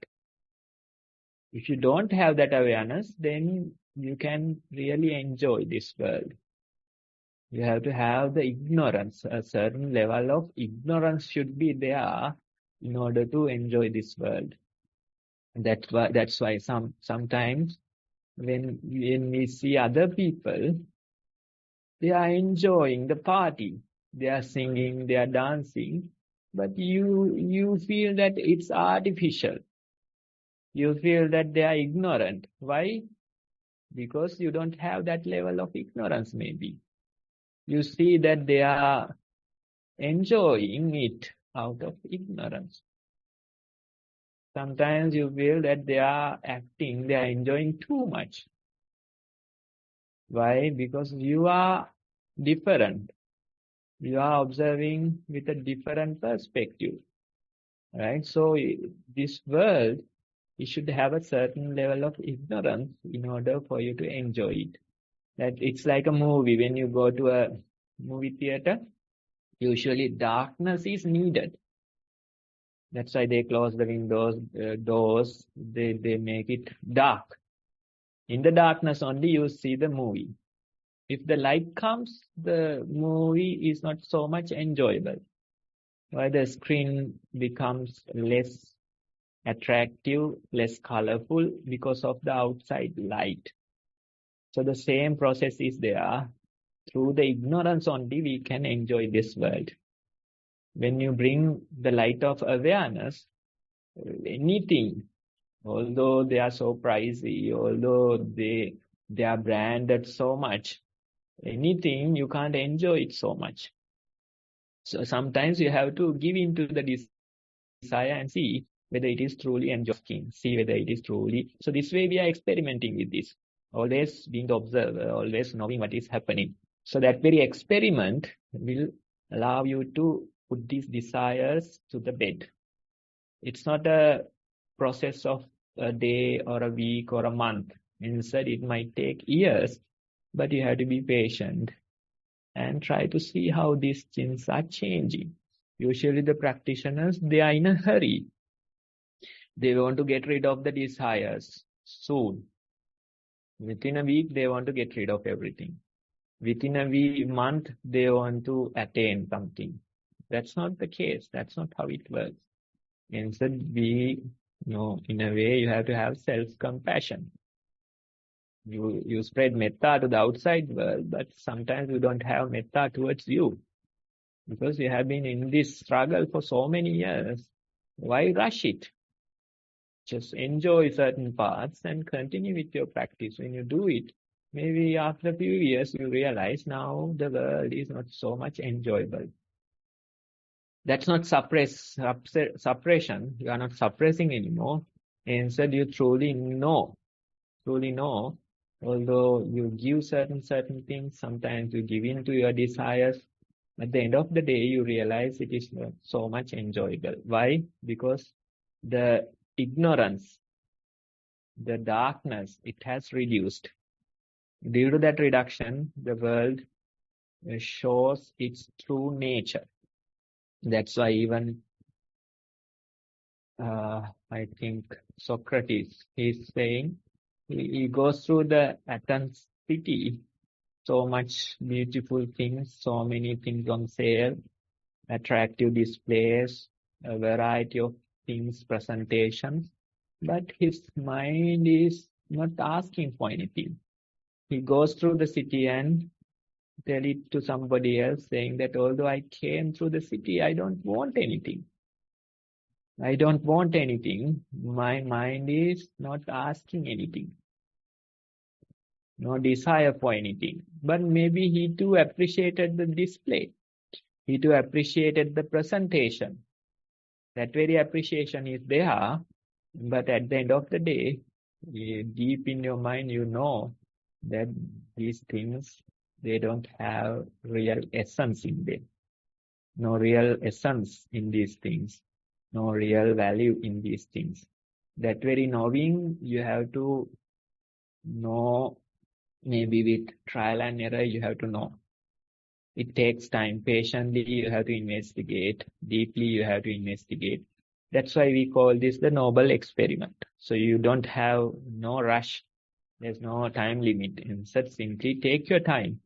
If you don't have that awareness, then you can really enjoy this world. You have to have the ignorance. A certain level of ignorance should be there in order to enjoy this world. That's why sometimes when we see other people, they are enjoying the party. They are singing, they are dancing, but you feel that it's artificial. You feel that they are ignorant. Why? Because you don't have that level of ignorance, maybe. You see that they are enjoying it out of ignorance. Sometimes you feel that they are acting, they are enjoying too much. Why? Because you are different. You are observing with a different perspective. Right? So this world, you should have a certain level of ignorance in order for you to enjoy it. That it's like a movie. When you go to a movie theater, usually darkness is needed. That's why they close the windows, doors. They make it dark. In the darkness only you see the movie. If the light comes, the movie is not so much enjoyable. Why? The screen becomes less attractive, less colorful because of the outside light. So the same process is there. Through the ignorance only we can enjoy this world. When you bring the light of awareness, anything, although they are so pricey, although they are branded so much, anything you can't enjoy it so much. So sometimes you have to give into the desire and see whether it is truly enjoying, see whether it is truly. So this way we are experimenting with this, always being the observer, always knowing what is happening. So that very experiment will allow you to put these desires to the bed. It's not a process of a day or a week or a month. Instead, it might take years, but you have to be patient and try to see how these things are changing. Usually the practitioners, they are in a hurry. They want to get rid of the desires soon. Within a week, they want to get rid of everything. Within a month, they want to attain something. That's not the case. That's not how it works. Instead, in a way, you have to have self-compassion. You spread metta to the outside world, but sometimes you don't have metta towards you. Because you have been in this struggle for so many years. Why rush it? Just enjoy certain parts and continue with your practice. When you do it, maybe after a few years, you realize now the world is not so much enjoyable. That's not suppression. You are not suppressing anymore. Instead, you truly know. Although you give certain things, sometimes you give in to your desires. At the end of the day, you realize it is not so much enjoyable. Why? Because the ignorance, the darkness, it has reduced. Due to that reduction, the world shows its true nature. That's why even, I think Socrates is saying, he goes through the Athens city, so much beautiful things, so many things on sale, attractive displays, a variety of things, presentations, but his mind is not asking for anything. He goes through the city and tell it to somebody else, saying that although I came through the city, I don't want anything. I don't want anything. My mind is not asking anything. No desire for anything. But maybe he too appreciated the display. He too appreciated the presentation. That very appreciation is there, but at the end of the day, deep in your mind, you know that these things, they don't have real essence in them. No real essence in these things. No real value in these things. That very knowing, you have to know, maybe with trial and error, you have to know. It takes time. Patiently, you have to investigate. Deeply, you have to investigate. That's why we call this the noble experiment. So you don't have no rush. There's no time limit. Instead, simply take your time.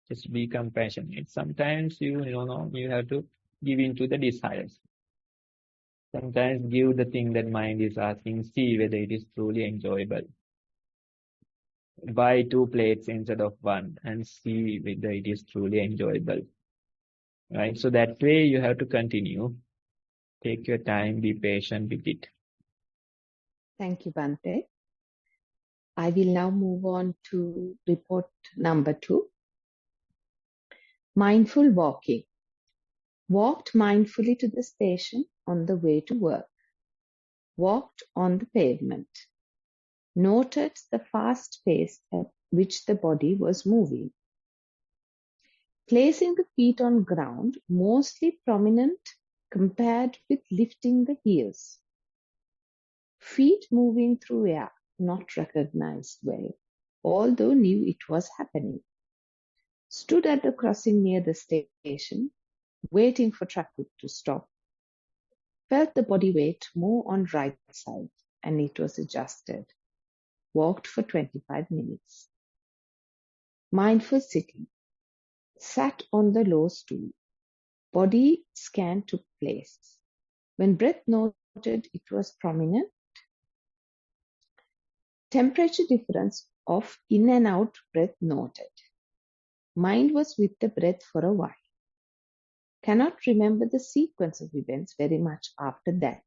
Just be compassionate. Sometimes you have to give in to the desires. Sometimes give the thing that mind is asking, see whether it is truly enjoyable. Buy 2 plates instead of 1 and see whether it is truly enjoyable. Right? So that way you have to continue. Take your time, be patient with it. Thank you, Bante. I will now move on to report number 2. Mindful walking. Walked mindfully to the station on the way to work. Walked on the pavement. Noted the fast pace at which the body was moving. Placing the feet on ground, mostly prominent compared with lifting the heels. Feet moving through air, not recognized well, although knew it was happening. Stood at the crossing near the station, waiting for traffic to stop. Felt the body weight more on right side, and it was adjusted. Walked for 25 minutes. Mindful sitting. Sat on the low stool. Body scan took place. When breath noted, it was prominent. Temperature difference of in and out breath noted. Mind was with the breath for a while. Cannot remember the sequence of events very much after that.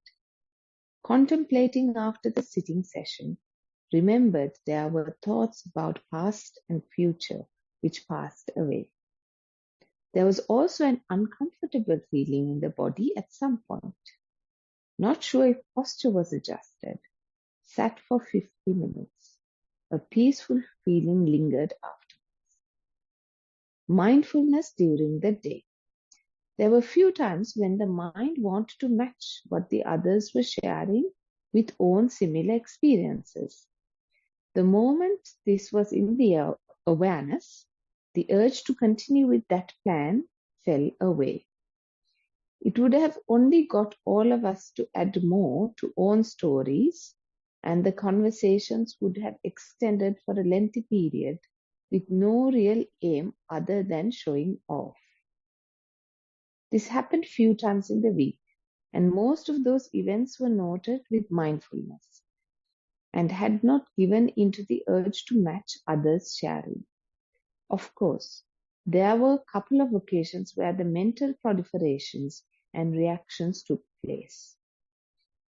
Contemplating after the sitting session, remembered there were thoughts about past and future which passed away. There was also an uncomfortable feeling in the body at some point. Not sure if posture was adjusted. Sat for 50 minutes. A peaceful feeling lingered afterwards. Mindfulness during the day. There were few times when the mind wanted to match what the others were sharing with own similar experiences. The moment this was in the awareness, the urge to continue with that plan fell away. It would have only got all of us to add more to own stories, and the conversations would have extended for a lengthy period with no real aim other than showing off. This happened few times in the week, and most of those events were noted with mindfulness and had not given into the urge to match others' sharing. Of course, there were a couple of occasions where the mental proliferations and reactions took place.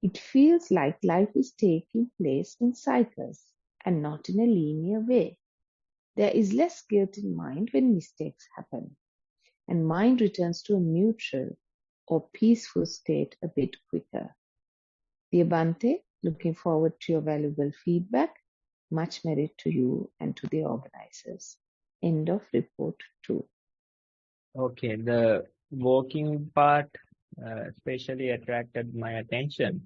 It feels like life is taking place in cycles and not in a linear way. There is less guilt in mind when mistakes happen, and mind returns to a neutral or peaceful state a bit quicker. Dear Bante, looking forward to your valuable feedback. Much merit to you and to the organizers. End of report 2. Okay, the walking part especially attracted my attention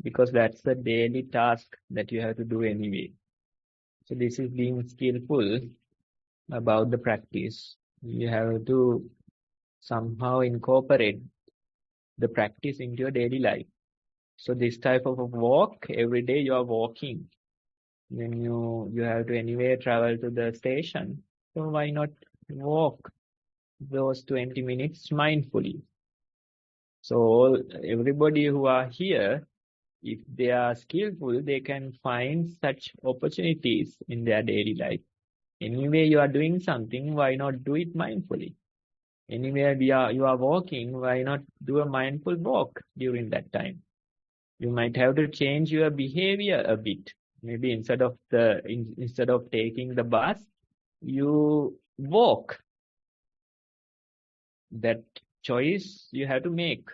because that's the daily task that you have to do anyway. So this is being skillful about the practice. You have to somehow incorporate the practice into your daily life. So this type of a walk, every day you are walking. When you have to anyway travel to the station, so why not walk those 20 minutes mindfully? So everybody who are here, if they are skillful, they can find such opportunities in their daily life. Anyway, you are doing something, why not do it mindfully? Anywhere you are walking, why not do a mindful walk during that time? You might have to change your behavior a bit. Maybe instead of taking the bus, you walk. That choice you have to make,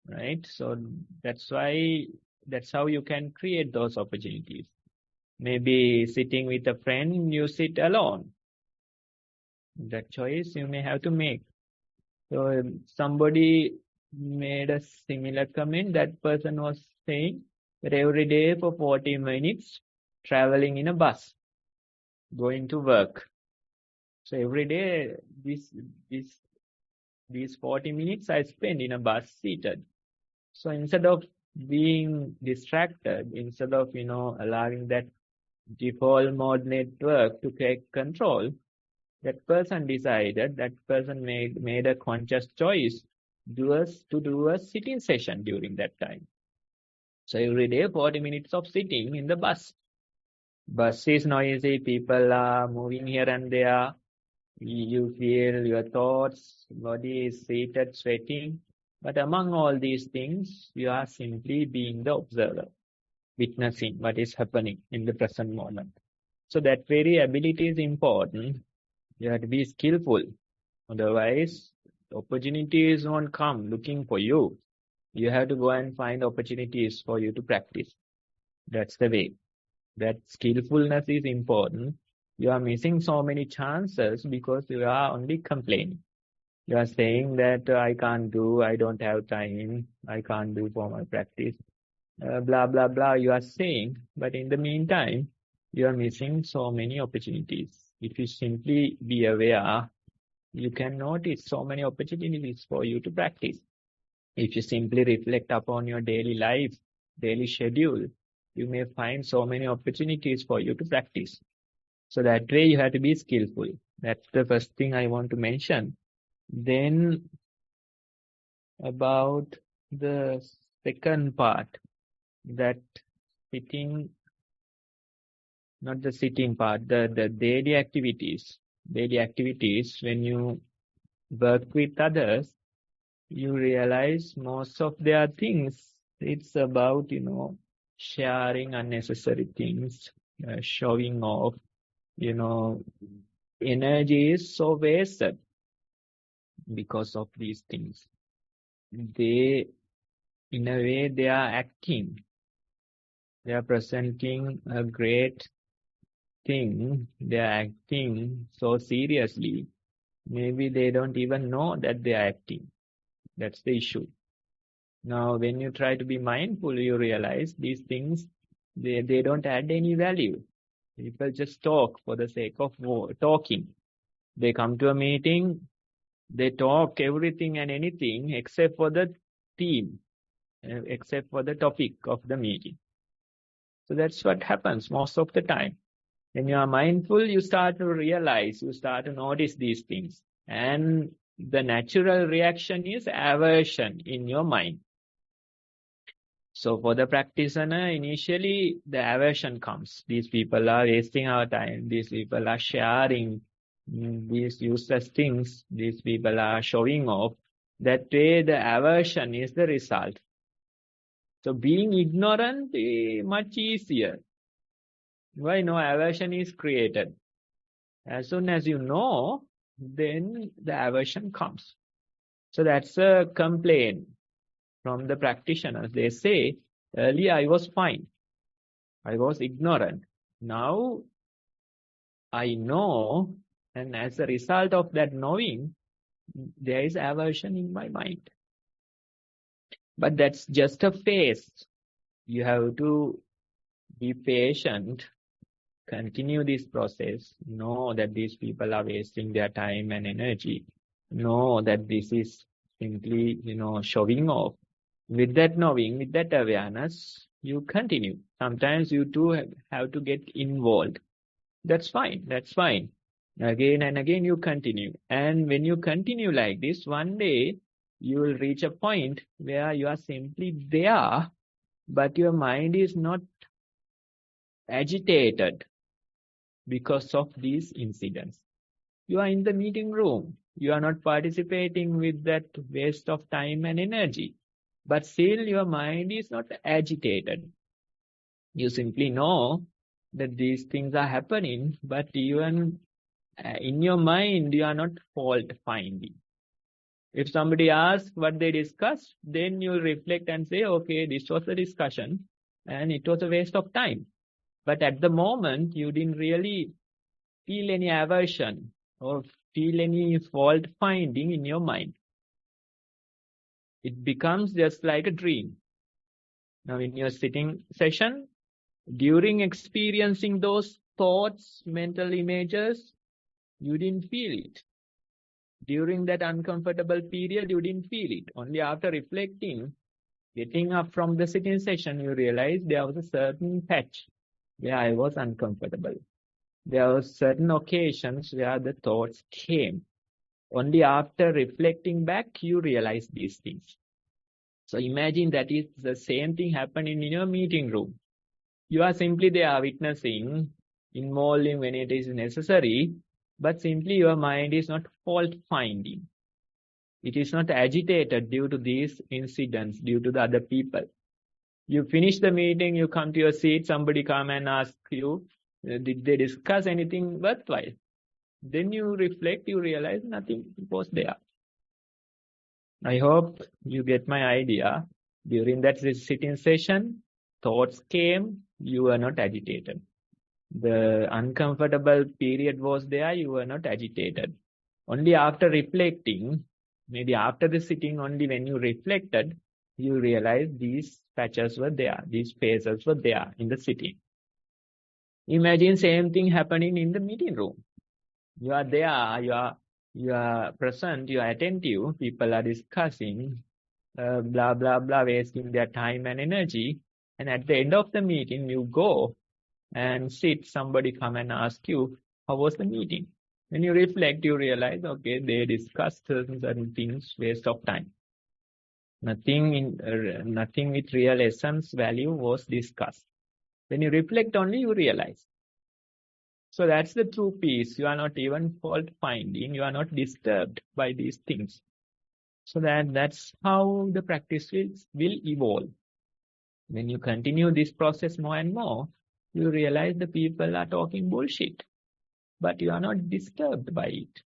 right? So that's how you can create those opportunities. Maybe sitting with a friend, you sit alone. That choice you may have to make. So somebody made a similar comment. That person was saying that every day for 40 minutes traveling in a bus, going to work. So every day these 40 minutes I spend in a bus seated. So instead of being distracted, instead of allowing that default mode network to take control, that person made a conscious choice to do a sitting session during that time. So every day, 40 minutes of sitting in the bus. Bus is noisy, people are moving here and there. You feel your thoughts, body is seated, sweating. But among all these things, you are simply being the observer, witnessing what is happening in the present moment. So that very ability is important. You have to be skillful. Otherwise, opportunities won't come looking for you. You have to go and find opportunities for you to practice. That's the way. That skillfulness is important. You are missing so many chances because you are only complaining. You are saying that I can't do, I don't have time, I can't do for my practice, blah, blah, blah. You are saying, but in the meantime, you are missing so many opportunities. If you simply be aware, you can notice so many opportunities for you to practice. If you simply reflect upon your daily life, daily schedule, you may find so many opportunities for you to practice. So that way you have to be skillful. That's the first thing I want to mention. Then about the second part, that sitting, not the sitting part, the daily activities. Daily activities, when you work with others, you realize most of their things, it's about, sharing unnecessary things, showing off, energy is so wasted because of these things. They, in a way, they are acting. They are presenting a great thing. They are acting so seriously. Maybe they don't even know that they are acting. That's the issue. Now, when you try to be mindful, you realize these things, they don't add any value. People just talk for the sake of talking. They come to a meeting, they talk everything and anything except for the theme, except for the topic of the meeting. So that's what happens most of the time. When you are mindful, you start to realize, you start to notice these things. And the natural reaction is aversion in your mind. So for the practitioner, initially the aversion comes. These people are wasting our time. These people are sharing these useless things. These people are showing off. That way the aversion is the result. So being ignorant is much easier. Why? No aversion is created. As soon as you know, then the aversion comes. So that's a complaint from the practitioners. They say, earlier I was fine. I was ignorant. Now I know, and as a result of that knowing, there is aversion in my mind. But that's just a phase. You have to be patient, continue this process, know that these people are wasting their time and energy, know that this is simply, showing off. With that knowing, with that awareness, you continue. Sometimes you too have to get involved. That's fine. That's fine. Again and again you continue. And when you continue like this, one day you will reach a point where you are simply there, but your mind is not agitated because of these incidents. You are in the meeting room. You are not participating with that waste of time and energy. But still your mind is not agitated. You simply know that these things are happening, but even in your mind, you are not fault finding. If somebody asks what they discussed, then you reflect and say, okay, this was a discussion and it was a waste of time. But at the moment, you didn't really feel any aversion or feel any fault finding in your mind. It becomes just like a dream. Now, in your sitting session, during experiencing those thoughts, mental images, you didn't feel it. During that uncomfortable period, you didn't feel it. Only after reflecting, getting up from the sitting session, you realize there was a certain patch where I was uncomfortable. There were certain occasions where the thoughts came. Only after reflecting back, you realize these things. So imagine that is the same thing happening in your meeting room. You are simply there witnessing, involving when it is necessary, but simply your mind is not fault finding. It is not agitated due to these incidents, due to the other people. You finish the meeting, you come to your seat, somebody come and ask you, did they discuss anything worthwhile? Then you reflect, you realize nothing was there. I hope you get my idea. During that sitting session, thoughts came, you were not agitated. The uncomfortable period was there, you were not agitated. Only after reflecting, maybe after the sitting, only when you reflected, you realized these patches were there, these phases were there in the sitting. Imagine same thing happening in the meeting room. You are there, you are present, you are attentive, people are discussing, blah, blah, blah, wasting their time and energy. And at the end of the meeting, you go and sit, somebody come and ask you, how was the meeting? When you reflect, you realize, okay, they discussed certain things, waste of time. Nothing with real essence value was discussed. When you reflect only, you realize. So that's the true peace. You are not even fault finding. You are not disturbed by these things. So that's how the practice will evolve. When you continue this process more and more, you realize the people are talking bullshit, but you are not disturbed by it.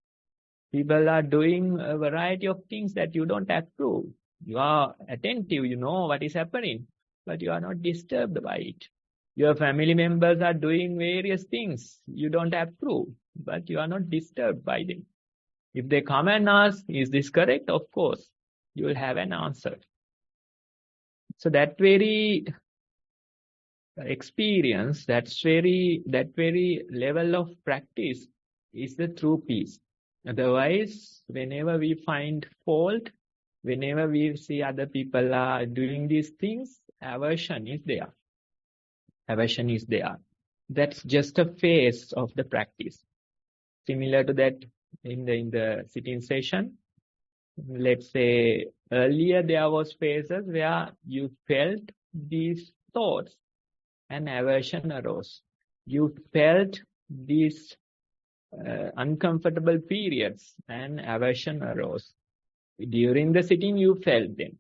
People are doing a variety of things that you don't approve. You are attentive, you know what is happening, but you are not disturbed by it. Your family members are doing various things you don't approve, but you are not disturbed by them. If they come and ask, is this correct? Of course, you will have an answer. So that very experience, that very level of practice is the true peace. Otherwise, whenever we find fault, whenever we see other people are doing these things, aversion is there. Aversion is there. That's just a phase of the practice. Similar to that in the sitting session, let's say earlier there was phases where you felt these thoughts and aversion arose. You felt these uncomfortable periods and aversion arose. During the sitting, you felt them.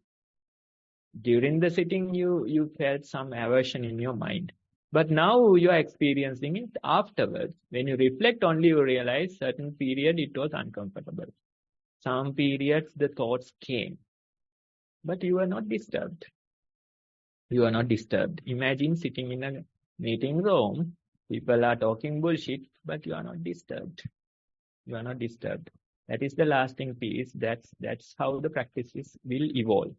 During the sitting, you felt some aversion in your mind. But now you are experiencing it afterwards. When you reflect only, you realize certain period it was uncomfortable. Some periods the thoughts came. But you are not disturbed. You are not disturbed. Imagine sitting in a meeting room, people are talking bullshit, but you are not disturbed. You are not disturbed. That is the lasting peace. That's how the practices will evolve.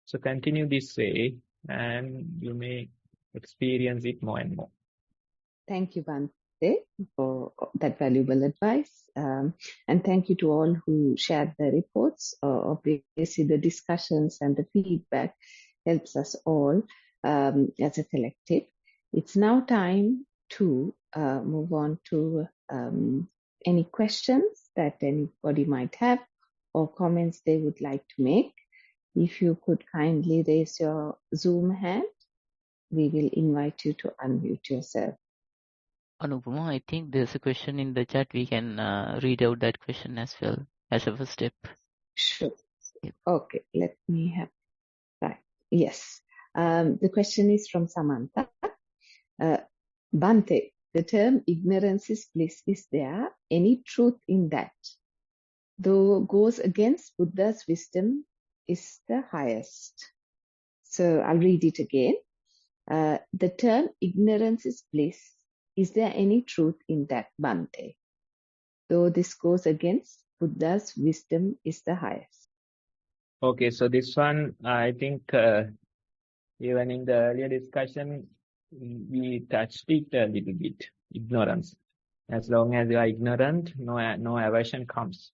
So continue this way and you may experience it more and more. Thank you, Bhante, for that valuable advice. And thank you to all who shared their reports. Obviously, the discussions and the feedback helps us all as a collective. It's now time to move on to any questions that anybody might have or comments they would like to make. If you could kindly raise your Zoom hand, we will invite you to unmute yourself. Anupama, I think there's a question in the chat. We can read out that question as well as a first step. Sure. Yep. Okay, let me have right. Yes. The question is from Samantha. Bhante, the term ignorance is bliss. Is there any truth in that? Though goes against Buddha's wisdom is the highest. So I'll read it again. The term ignorance is bliss. Is there any truth in that, Bhante? Though this goes against Buddha's wisdom is the highest. Okay, so this one, I think even in the earlier discussion, we touched it a little bit. Ignorance. As long as you are ignorant, no aversion comes,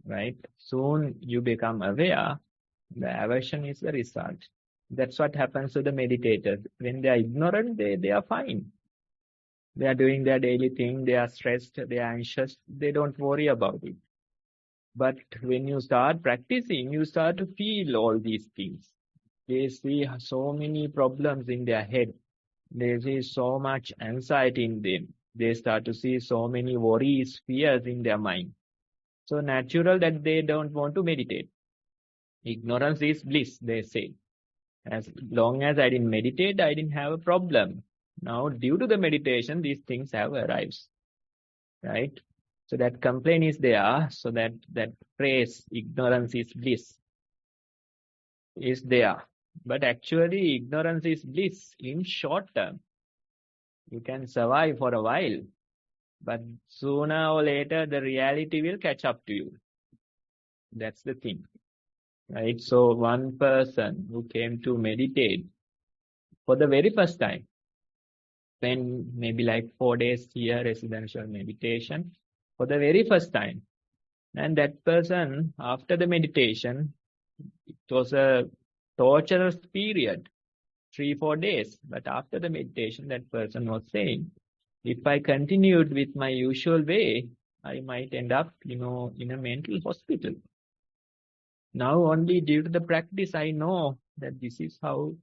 right? Soon you become aware, the aversion is the result. That's what happens to the meditators. When they are ignorant, they are fine. They are doing their daily thing, they are stressed, they are anxious, they don't worry about it. But when you start practicing, you start to feel all these things. They see so many problems in their head. They see so much anxiety in them. They start to see so many worries, fears in their mind. So natural that they don't want to meditate. Ignorance is bliss, they say. As long as I didn't meditate, I didn't have a problem. Now, due to the meditation, these things have arrived. Right? So that complaint is there. So that phrase, ignorance is bliss, is there. But actually, ignorance is bliss in short term. You can survive for a while, but sooner or later, the reality will catch up to you. That's the thing. Right? So one person who came to meditate for the very first time, spent maybe like 4 days here, residential meditation, for the very first time. And that person, after the meditation, it was a torturous period, 3-4 days. But after the meditation, that person was saying, if I continued with my usual way, I might end up, in a mental hospital. Now only due to the practice, I know that this is how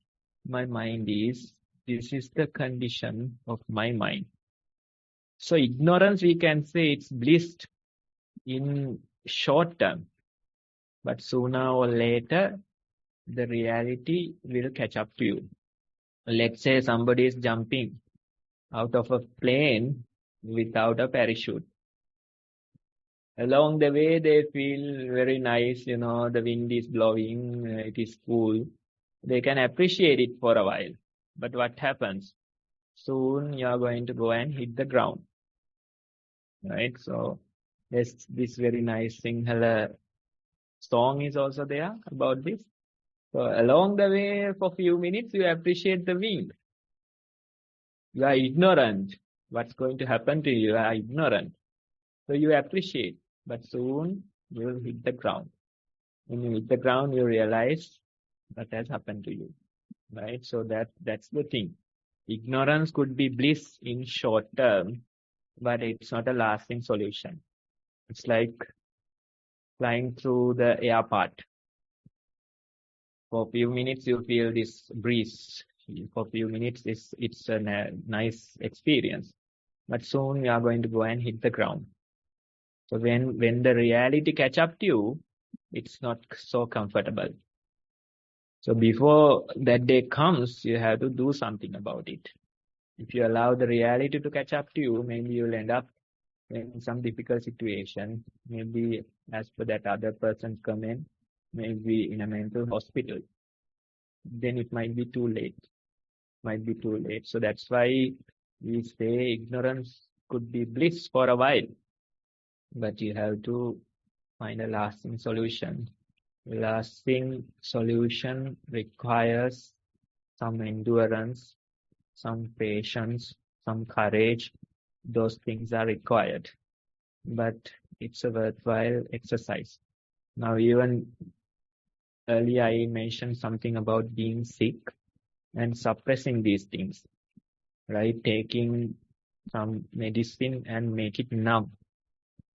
my mind is. This is the condition of my mind. So ignorance, we can say it's bliss in short term. But sooner or later, the reality will catch up to you. Let's say somebody is jumping out of a plane without a parachute. Along the way, they feel very nice, the wind is blowing, it is cool. They can appreciate it for a while. But what happens? Soon you are going to go and hit the ground. Right? So there's this very nice Sinhala song is also there about this. So along the way, for a few minutes, you appreciate the wind. You are ignorant. What's going to happen to you? You are ignorant. So you appreciate, but soon you will hit the ground. When you hit the ground, you realize what has happened to you. Right? So that's the thing. Ignorance could be bliss in short term, but it's not a lasting solution. It's like flying through the air part. For a few minutes, you feel this breeze. For a few minutes, it's a nice experience. But soon you are going to go and hit the ground. So when the reality catch up to you, it's not so comfortable. So before that day comes, you have to do something about it. If you allow the reality to catch up to you, maybe you'll end up in some difficult situation. Maybe as per that other person's comment, maybe in a mental hospital. Then it might be too late. So that's why we say ignorance could be bliss for a while. But you have to find a lasting solution. Lasting solution requires some endurance, some patience, some courage. Those things are required. But it's a worthwhile exercise. Now, even earlier I mentioned something about being sick and suppressing these things, right? Taking some medicine and make it numb.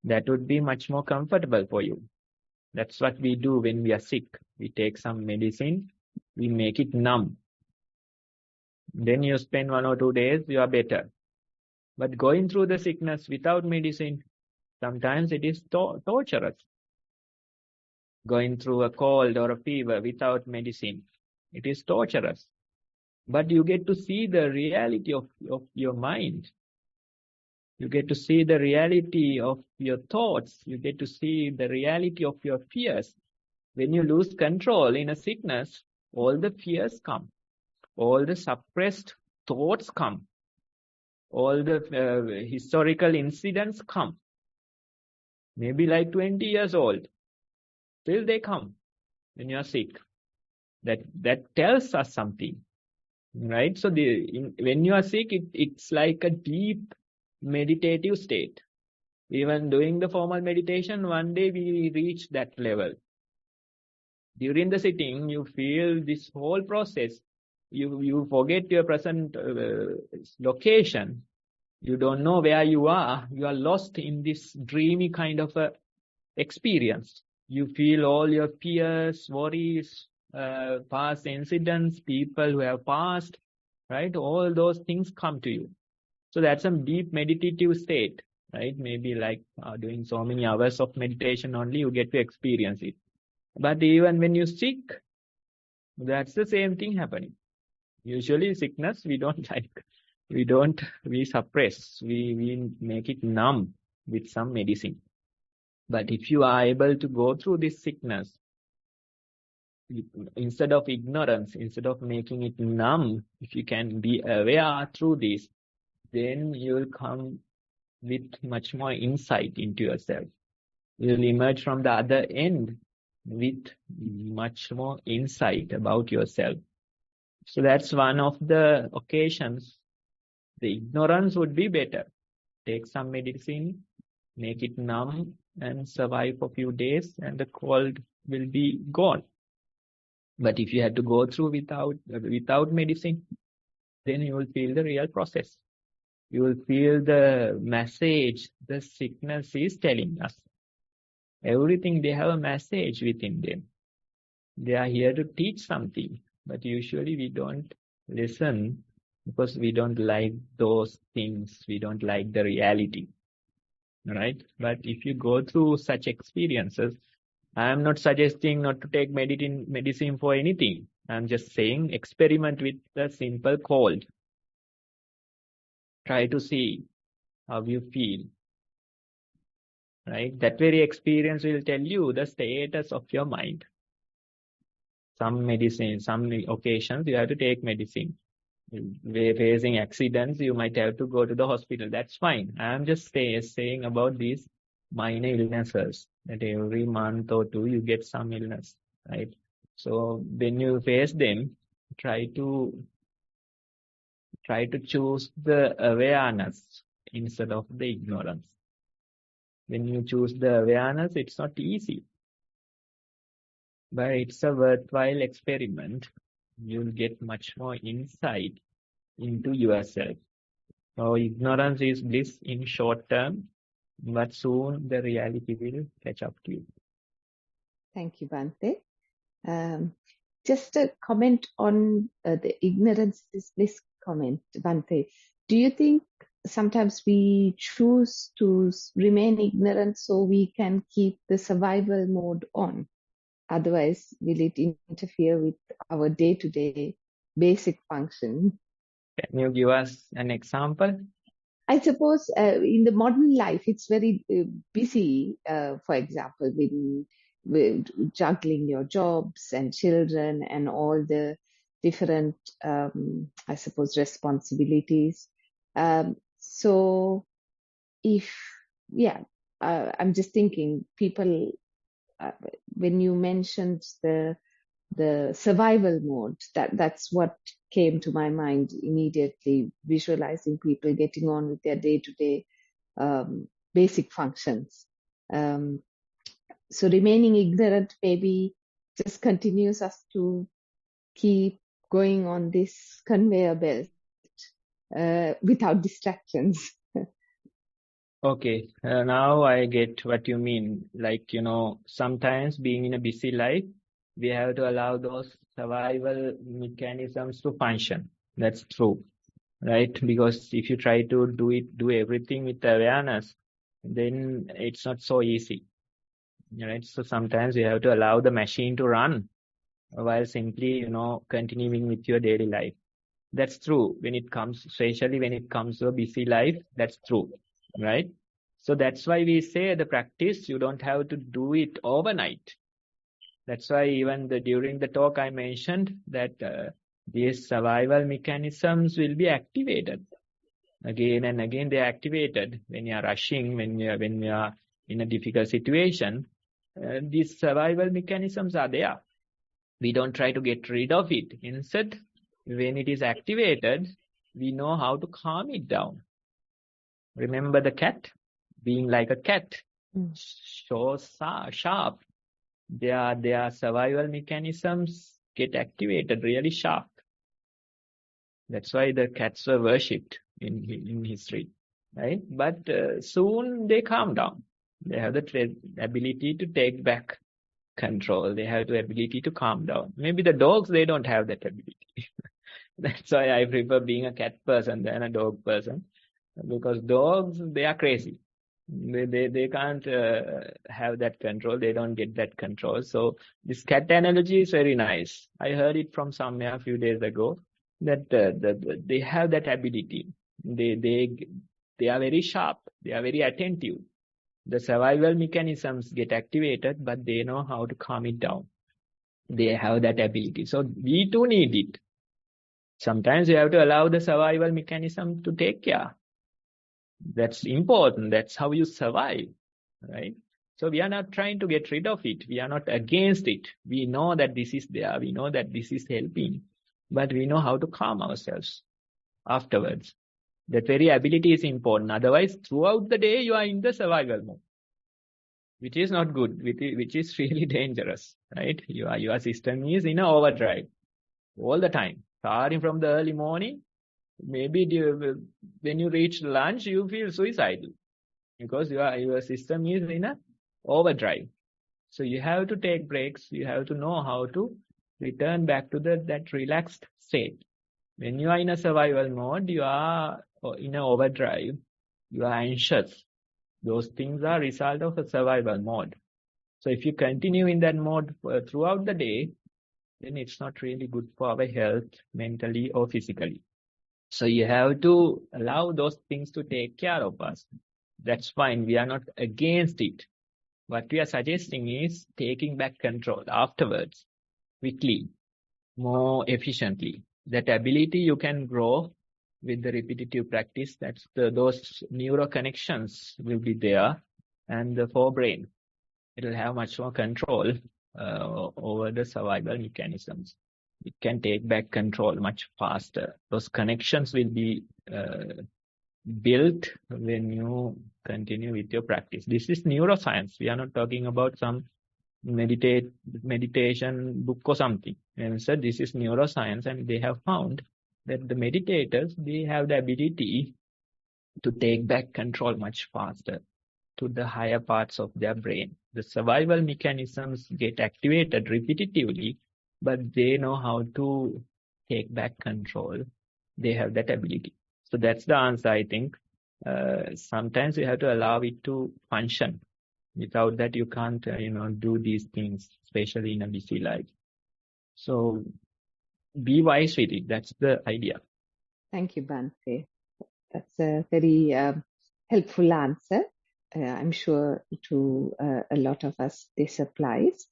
That would be much more comfortable for you. That's what we do when we are sick. We take some medicine, we make it numb. Then you spend 1 or 2 days, you are better. But going through the sickness without medicine, sometimes it is torturous. Going through a cold or a fever without medicine, it is torturous. But you get to see the reality of your mind. You get to see the reality of your thoughts. You get to see the reality of your fears. When you lose control in a sickness, all the fears come. All the suppressed thoughts come. All the historical incidents come. Maybe like 20 years old. Still they come when you are sick. That tells us something. Right? So when you are sick, it's like a deep meditative state. Even doing the formal meditation, one day we reach that level. During the sitting, you feel this whole process. You forget your present location. You don't know where you are. You are lost in this dreamy kind of a experience. You feel all your fears, worries, past incidents, people who have passed, right? All those things come to you. So that's a deep meditative state, right? Maybe like doing so many hours of meditation only, you get to experience it. But even when you're sick, that's the same thing happening. Usually sickness, we don't like, we suppress, we make it numb with some medicine. But if you are able to go through this sickness, instead of ignorance, instead of making it numb, if you can be aware through this, then you will come with much more insight into yourself. You will emerge from the other end with much more insight about yourself. So that's one of the occasions. The ignorance would be better. Take some medicine, make it numb, and survive for a few days, and the cold will be gone. But if you had to go through without medicine, then you will feel the real process. You will feel the message the sickness is telling us. Everything, they have a message within them. They are here to teach something, but usually we don't listen because we don't like those things. We don't like the reality, right? But if you go through such experiences, I am not suggesting not to take medicine for anything. I'm just saying experiment with the simple cold. Try to see how you feel, right? That very experience will tell you the status of your mind. Some medicine, some occasions you have to take medicine. We're facing accidents, you might have to go to the hospital. That's fine. I'm just saying about these minor illnesses that every month or two you get some illness, right? So when you face them, try to choose the awareness instead of the ignorance. When you choose the awareness, it's not easy, but it's a worthwhile experiment. You'll get much more insight into yourself. So ignorance is bliss in short term, but soon the reality will catch up to you. Thank you, Bhante. Just a comment on the ignorance is bliss comment, Bhante. Do you think sometimes we choose to remain ignorant so we can keep the survival mode on? Otherwise, will it interfere with our day-to-day basic function? Can you give us an example? I suppose in the modern life, it's very busy. For example, with juggling your jobs and children and all the different, I suppose, responsibilities. So I'm just thinking people, when you mentioned the survival mode, that's what came to my mind immediately, visualizing people getting on with their day-to-day basic functions. So remaining ignorant maybe just continues us to keep going on this conveyor belt without distractions. Okay, now I get what you mean. Like, sometimes being in a busy life, we have to allow those survival mechanisms to function. That's true, right? Because if you try to do everything with awareness, then it's not so easy, right? So sometimes you have to allow the machine to run while simply, continuing with your daily life. That's true especially when it comes to a busy life, that's true, right? So that's why we say the practice, you don't have to do it overnight. That's why even during the talk I mentioned that these survival mechanisms will be activated. Again and again they are activated. When you are rushing, when you are in a difficult situation, these survival mechanisms are there. We don't try to get rid of it. Instead, when it is activated, we know how to calm it down. Remember the cat? Being like a cat, so sharp. Their survival mechanisms get activated really sharp. That's why the cats were worshipped in history, right? But soon they calm down. They have the ability to take back control. They have the ability to calm down. Maybe the dogs, they don't have that ability. That's why I prefer being a cat person than a dog person, because dogs, they are crazy. They can't have that control. They don't get that control. So this cat analogy is very nice. I heard it from somewhere a few days ago that they have that ability. They are very sharp. They are very attentive. The survival mechanisms get activated, but they know how to calm it down. They have that ability. So we too need it. Sometimes you have to allow the survival mechanism to take care. That's important. That's how you survive, right? So we are not trying to get rid of it. We are not against it. We know that this is there. We know that this is helping, but we know how to calm ourselves afterwards. That very ability is important. Otherwise, throughout the day, you are in the survival mode, which is not good, which is really dangerous, right? Your system is in an overdrive all the time, starting from the early morning. Maybe when you reach lunch, you feel suicidal because your system is in a overdrive. So you have to take breaks. You have to know how to return back to that relaxed state. When you are in a survival mode, you are in an overdrive. You are anxious. Those things are result of a survival mode. So if you continue in that mode throughout the day, then it's not really good for our health, mentally or physically. So you have to allow those things to take care of us. That's fine. We are not against it. What we are suggesting is taking back control afterwards, quickly, more efficiently. That ability you can grow with the repetitive practice. That's those neural connections will be there, and the forebrain, it will have much more control over the survival mechanisms. It can take back control much faster. Those connections will be built when you continue with your practice. This is neuroscience. We are not talking about some meditation book or something. And so this is neuroscience, and they have found that the meditators, they have the ability to take back control much faster to the higher parts of their brain. The survival mechanisms get activated repetitively, but they know how to take back control. They have that ability. So that's the answer, I think. Sometimes you have to allow it to function. Without that, you can't, do these things, especially in a busy life. So be wise with it. That's the idea. Thank you, Bhante. That's a very helpful answer. I'm sure to a lot of us this applies.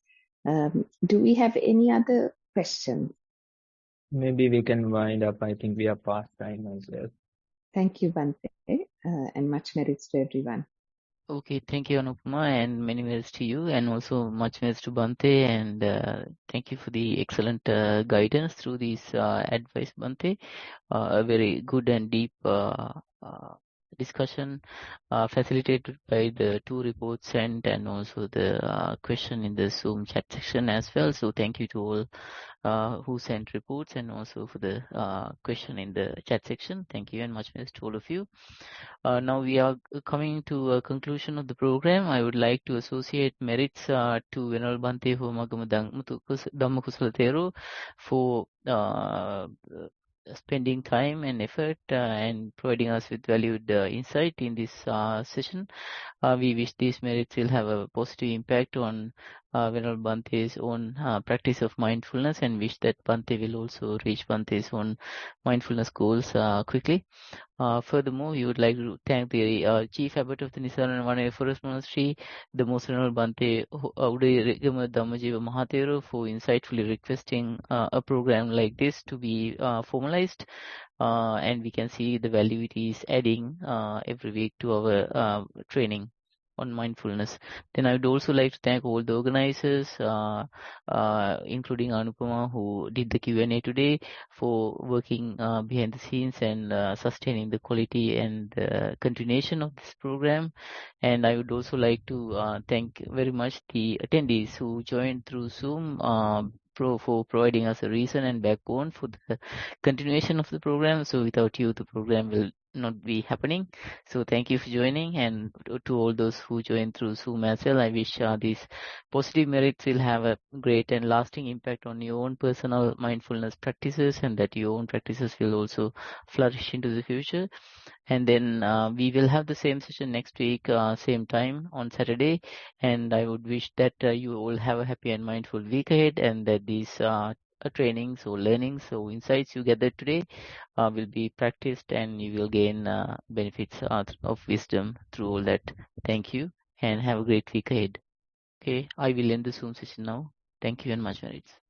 Do we have any other questions? Maybe we can wind up. I think we are past time as well. Thank you, Bhante, and much merits to everyone. Okay, thank you, Anupama, and many merits to you, and also much merits to Bhante, and thank you for the excellent guidance through this advice, Bhante. A very good and deep discussion facilitated by the 2 reports sent and also the question in the Zoom chat section as well. So thank you to all who sent reports and also for the question in the chat section. Thank you and much merits to all of you. Now we are coming to a conclusion of the program. I would like to associate merits to Venerable Bhante Homagama Dhamma Kusala Thero for spending time and effort and providing us with valued insight in this session. We wish these merits will have a positive impact on Venerable Bhante's own practice of mindfulness, and wish that Bhante will also reach Bhante's own mindfulness goals quickly. Furthermore, we would like to thank the Chief Abbot of the Nissarana Vanaya Forest Monastery, the Most Venerable Bhante Udayagama Dhammajiva Mahathero, for insightfully requesting a program like this to be formalized. And we can see the value it is adding every week to our training on mindfulness. Then I would also like to thank all the organizers, including Anupama, who did the Q&A today, for working behind the scenes and sustaining the quality and continuation of this program. And I would also like to thank very much the attendees who joined through Zoom for providing us a reason and backbone for the continuation of the program. So without you, the program will not be happening. So thank you for joining, and to all those who joined through Zoom as well. I wish these positive merits will have a great and lasting impact on your own personal mindfulness practices, and that your own practices will also flourish into the future. And then we will have the same session next week, same time on Saturday. And I would wish that you all have a happy and mindful week ahead, and that these trainings or learnings or insights you gathered today will be practiced, and you will gain benefits of wisdom through all that. Thank you, and have a great week ahead. Okay, I will end the Zoom session now. Thank you and much merits.